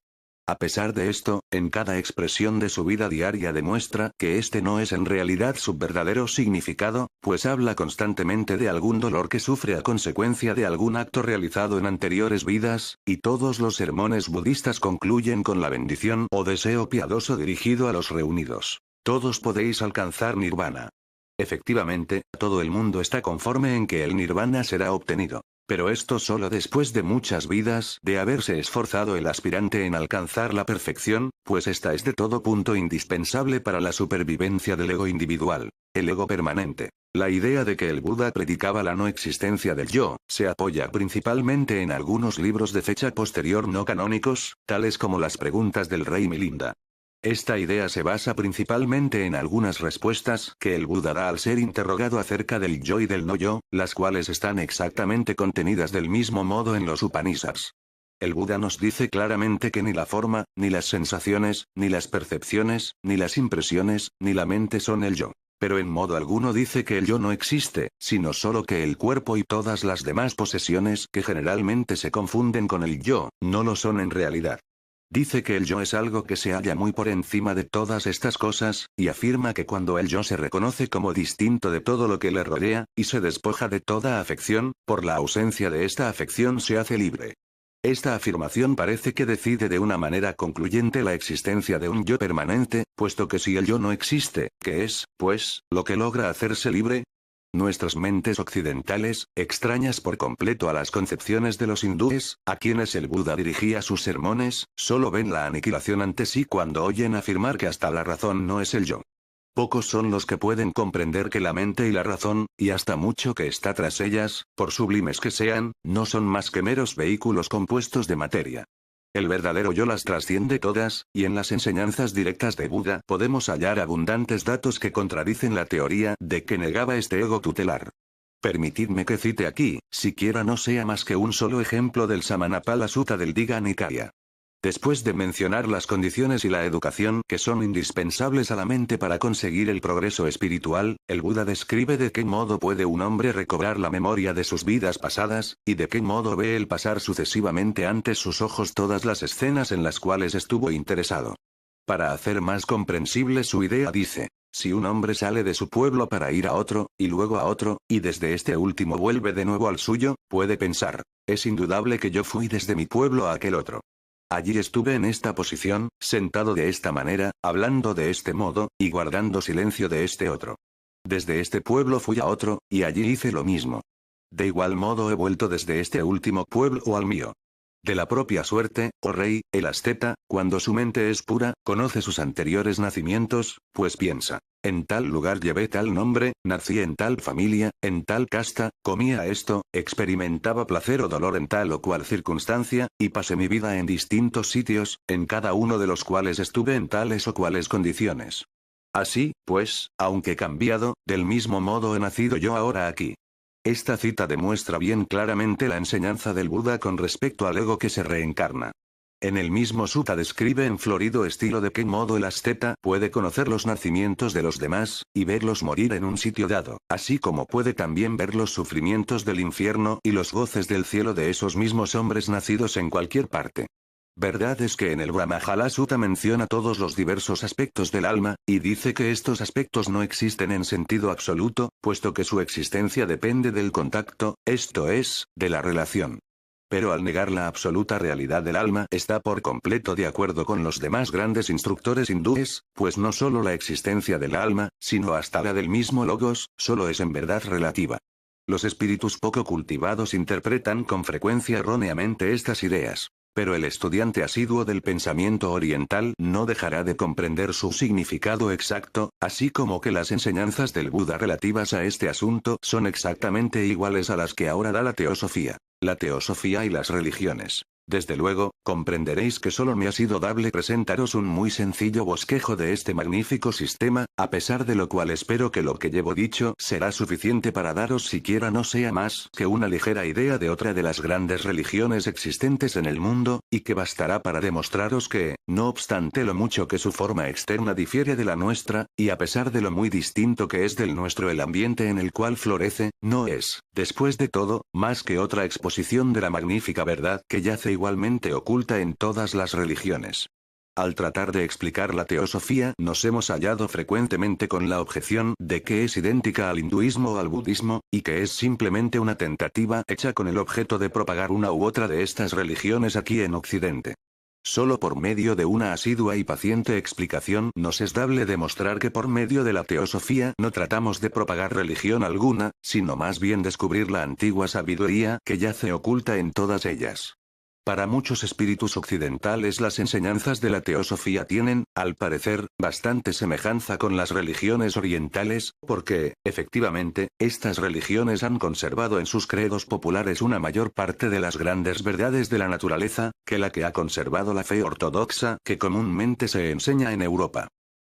A pesar de esto, en cada expresión de su vida diaria demuestra que este no es en realidad su verdadero significado, pues habla constantemente de algún dolor que sufre a consecuencia de algún acto realizado en anteriores vidas, y todos los sermones budistas concluyen con la bendición o deseo piadoso dirigido a los reunidos. Todos podéis alcanzar nirvana. Efectivamente, todo el mundo está conforme en que el nirvana será obtenido. Pero esto solo después de muchas vidas de haberse esforzado el aspirante en alcanzar la perfección, pues esta es de todo punto indispensable para la supervivencia del ego individual, el ego permanente. La idea de que el Buda predicaba la no existencia del yo, se apoya principalmente en algunos libros de fecha posterior no canónicos, tales como las preguntas del rey Milinda. Esta idea se basa principalmente en algunas respuestas que el Buda da al ser interrogado acerca del yo y del no yo, las cuales están exactamente contenidas del mismo modo en los Upanishads. El Buda nos dice claramente que ni la forma, ni las sensaciones, ni las percepciones, ni las impresiones, ni la mente son el yo. Pero en modo alguno dice que el yo no existe, sino solo que el cuerpo y todas las demás posesiones que generalmente se confunden con el yo, no lo son en realidad. Dice que el yo es algo que se halla muy por encima de todas estas cosas, y afirma que cuando el yo se reconoce como distinto de todo lo que le rodea, y se despoja de toda afección, por la ausencia de esta afección se hace libre. Esta afirmación parece que decide de una manera concluyente la existencia de un yo permanente, puesto que si el yo no existe, ¿qué es, pues, lo que logra hacerse libre? Nuestras mentes occidentales, extrañas por completo a las concepciones de los hindúes, a quienes el Buda dirigía sus sermones, solo ven la aniquilación ante sí cuando oyen afirmar que hasta la razón no es el yo. Pocos son los que pueden comprender que la mente y la razón, y hasta mucho que está tras ellas, por sublimes que sean, no son más que meros vehículos compuestos de materia. El verdadero yo las trasciende todas, y en las enseñanzas directas de Buda podemos hallar abundantes datos que contradicen la teoría de que negaba este ego tutelar. Permitidme que cite aquí, siquiera no sea más que un solo ejemplo del Samanapala Sutta del Digha Nikaya. Después de mencionar las condiciones y la educación que son indispensables a la mente para conseguir el progreso espiritual, el Buda describe de qué modo puede un hombre recobrar la memoria de sus vidas pasadas, y de qué modo ve él pasar sucesivamente ante sus ojos todas las escenas en las cuales estuvo interesado. Para hacer más comprensible su idea dice, si un hombre sale de su pueblo para ir a otro, y luego a otro, y desde este último vuelve de nuevo al suyo, puede pensar, es indudable que yo fui desde mi pueblo a aquel otro. Allí estuve en esta posición, sentado de esta manera, hablando de este modo, y guardando silencio de este otro. Desde este pueblo fui a otro, y allí hice lo mismo. De igual modo he vuelto desde este último pueblo al mío. De la propia suerte, oh rey, el asceta, cuando su mente es pura, conoce sus anteriores nacimientos, pues piensa, en tal lugar llevé tal nombre, nací en tal familia, en tal casta, comía esto, experimentaba placer o dolor en tal o cual circunstancia, y pasé mi vida en distintos sitios, en cada uno de los cuales estuve en tales o cuales condiciones. Así, pues, aunque cambiado, del mismo modo he nacido yo ahora aquí. Esta cita demuestra bien claramente la enseñanza del Buda con respecto al ego que se reencarna. En el mismo sutta describe en florido estilo de qué modo el asceta puede conocer los nacimientos de los demás, y verlos morir en un sitio dado, así como puede también ver los sufrimientos del infierno y los goces del cielo de esos mismos hombres nacidos en cualquier parte. Verdad es que en el Brahmajala Sutta menciona todos los diversos aspectos del alma, y dice que estos aspectos no existen en sentido absoluto, puesto que su existencia depende del contacto, esto es, de la relación. Pero al negar la absoluta realidad del alma está por completo de acuerdo con los demás grandes instructores hindúes, pues no solo la existencia del alma, sino hasta la del mismo logos, solo es en verdad relativa. Los espíritus poco cultivados interpretan con frecuencia erróneamente estas ideas. Pero el estudiante asiduo del pensamiento oriental no dejará de comprender su significado exacto, así como que las enseñanzas del Buda relativas a este asunto son exactamente iguales a las que ahora da la teosofía. La teosofía y las religiones. Desde luego, comprenderéis que solo me ha sido dable presentaros un muy sencillo bosquejo de este magnífico sistema, a pesar de lo cual espero que lo que llevo dicho será suficiente para daros siquiera no sea más que una ligera idea de otra de las grandes religiones existentes en el mundo, y que bastará para demostraros que, no obstante lo mucho que su forma externa difiere de la nuestra, y a pesar de lo muy distinto que es del nuestro el ambiente en el cual florece, no es, después de todo, más que otra exposición de la magnífica verdad que yace igualmente oculta en todas las religiones. Al tratar de explicar la teosofía nos hemos hallado frecuentemente con la objeción de que es idéntica al hinduismo o al budismo, y que es simplemente una tentativa hecha con el objeto de propagar una u otra de estas religiones aquí en Occidente. Solo por medio de una asidua y paciente explicación nos es dable demostrar que por medio de la teosofía no tratamos de propagar religión alguna, sino más bien descubrir la antigua sabiduría que yace oculta en todas ellas. Para muchos espíritus occidentales las enseñanzas de la teosofía tienen, al parecer, bastante semejanza con las religiones orientales, porque, efectivamente, estas religiones han conservado en sus credos populares una mayor parte de las grandes verdades de la naturaleza, que la que ha conservado la fe ortodoxa que comúnmente se enseña en Europa.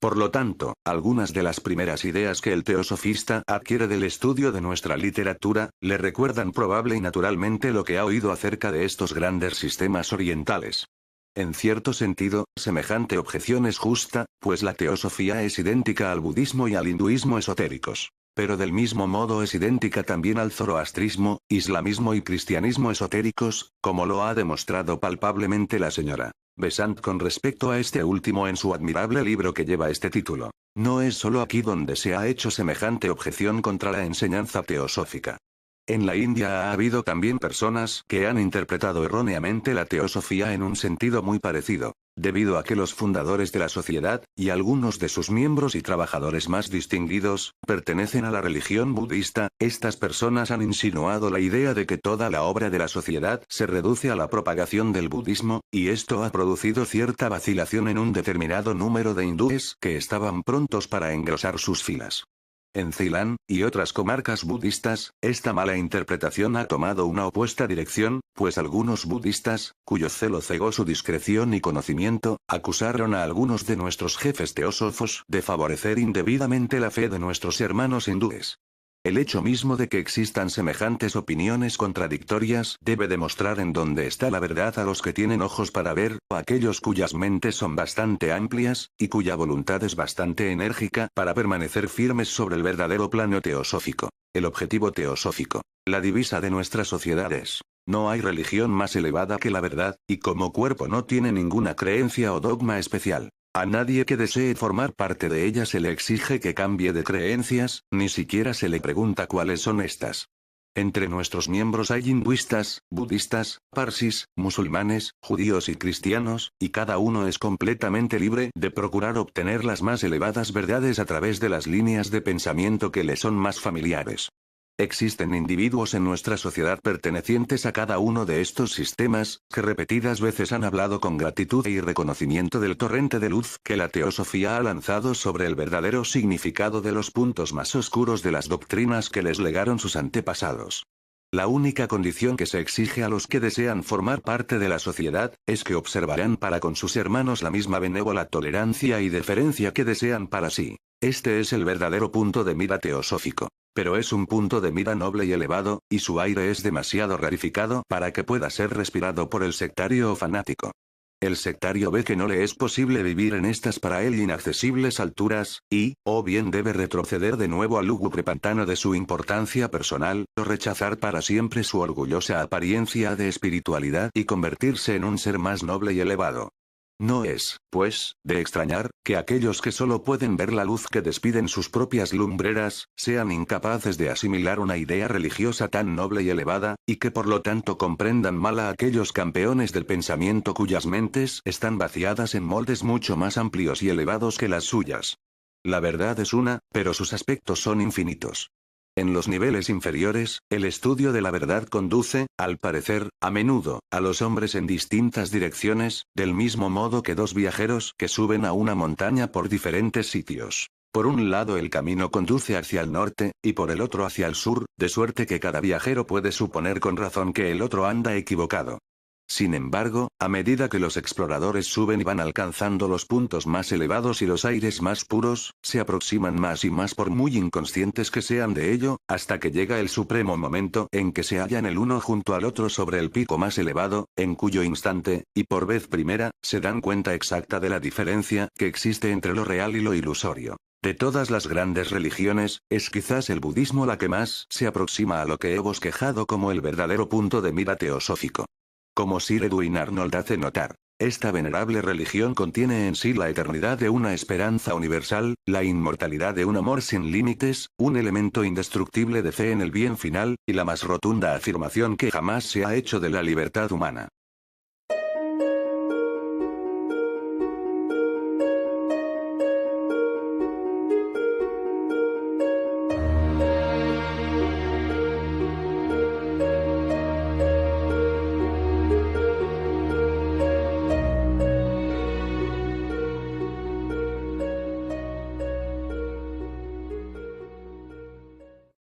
Por lo tanto, algunas de las primeras ideas que el teosofista adquiere del estudio de nuestra literatura, le recuerdan probable y naturalmente lo que ha oído acerca de estos grandes sistemas orientales. En cierto sentido, semejante objeción es justa, pues la teosofía es idéntica al budismo y al hinduismo esotéricos. Pero del mismo modo es idéntica también al zoroastrismo, islamismo y cristianismo esotéricos, como lo ha demostrado palpablemente la señora Besant con respecto a este último en su admirable libro que lleva este título. No es solo aquí donde se ha hecho semejante objeción contra la enseñanza teosófica. En la India ha habido también personas que han interpretado erróneamente la teosofía en un sentido muy parecido. Debido a que los fundadores de la sociedad, y algunos de sus miembros y trabajadores más distinguidos, pertenecen a la religión budista, estas personas han insinuado la idea de que toda la obra de la sociedad se reduce a la propagación del budismo, y esto ha producido cierta vacilación en un determinado número de hindúes que estaban prontos para engrosar sus filas. En Ceilán, y otras comarcas budistas, esta mala interpretación ha tomado una opuesta dirección, pues algunos budistas, cuyo celo cegó su discreción y conocimiento, acusaron a algunos de nuestros jefes teósofos de favorecer indebidamente la fe de nuestros hermanos hindúes. El hecho mismo de que existan semejantes opiniones contradictorias debe demostrar en dónde está la verdad a los que tienen ojos para ver, o a aquellos cuyas mentes son bastante amplias, y cuya voluntad es bastante enérgica para permanecer firmes sobre el verdadero plano teosófico. El objetivo teosófico. La divisa de nuestra sociedad es: no hay religión más elevada que la verdad, y como cuerpo no tiene ninguna creencia o dogma especial. A nadie que desee formar parte de ella se le exige que cambie de creencias, ni siquiera se le pregunta cuáles son estas. Entre nuestros miembros hay hinduistas, budistas, parsis, musulmanes, judíos y cristianos, y cada uno es completamente libre de procurar obtener las más elevadas verdades a través de las líneas de pensamiento que le son más familiares. Existen individuos en nuestra sociedad pertenecientes a cada uno de estos sistemas, que repetidas veces han hablado con gratitud y reconocimiento del torrente de luz que la teosofía ha lanzado sobre el verdadero significado de los puntos más oscuros de las doctrinas que les legaron sus antepasados. La única condición que se exige a los que desean formar parte de la sociedad, es que observarán para con sus hermanos la misma benévola tolerancia y deferencia que desean para sí. Este es el verdadero punto de mira teosófico. Pero es un punto de mira noble y elevado, y su aire es demasiado rarificado para que pueda ser respirado por el sectario o fanático. El sectario ve que no le es posible vivir en estas para él inaccesibles alturas, y, o bien debe retroceder de nuevo al lúgubre pantano de su importancia personal, o rechazar para siempre su orgullosa apariencia de espiritualidad y convertirse en un ser más noble y elevado. No es, pues, de extrañar, que aquellos que solo pueden ver la luz que despiden sus propias lumbreras, sean incapaces de asimilar una idea religiosa tan noble y elevada, y que por lo tanto comprendan mal a aquellos campeones del pensamiento cuyas mentes están vaciadas en moldes mucho más amplios y elevados que las suyas. La verdad es una, pero sus aspectos son infinitos. En los niveles inferiores, el estudio de la verdad conduce, al parecer, a menudo, a los hombres en distintas direcciones, del mismo modo que dos viajeros que suben a una montaña por diferentes sitios. Por un lado el camino conduce hacia el norte, y por el otro hacia el sur, de suerte que cada viajero puede suponer con razón que el otro anda equivocado. Sin embargo, a medida que los exploradores suben y van alcanzando los puntos más elevados y los aires más puros, se aproximan más y más por muy inconscientes que sean de ello, hasta que llega el supremo momento en que se hallan el uno junto al otro sobre el pico más elevado, en cuyo instante, y por vez primera, se dan cuenta exacta de la diferencia que existe entre lo real y lo ilusorio. De todas las grandes religiones, es quizás el budismo la que más se aproxima a lo que he bosquejado como el verdadero punto de mira teosófico. Como Sir Edwin Arnold hace notar. Esta venerable religión contiene en sí la eternidad de una esperanza universal, la inmortalidad de un amor sin límites, un elemento indestructible de fe en el bien final, y la más rotunda afirmación que jamás se ha hecho de la libertad humana.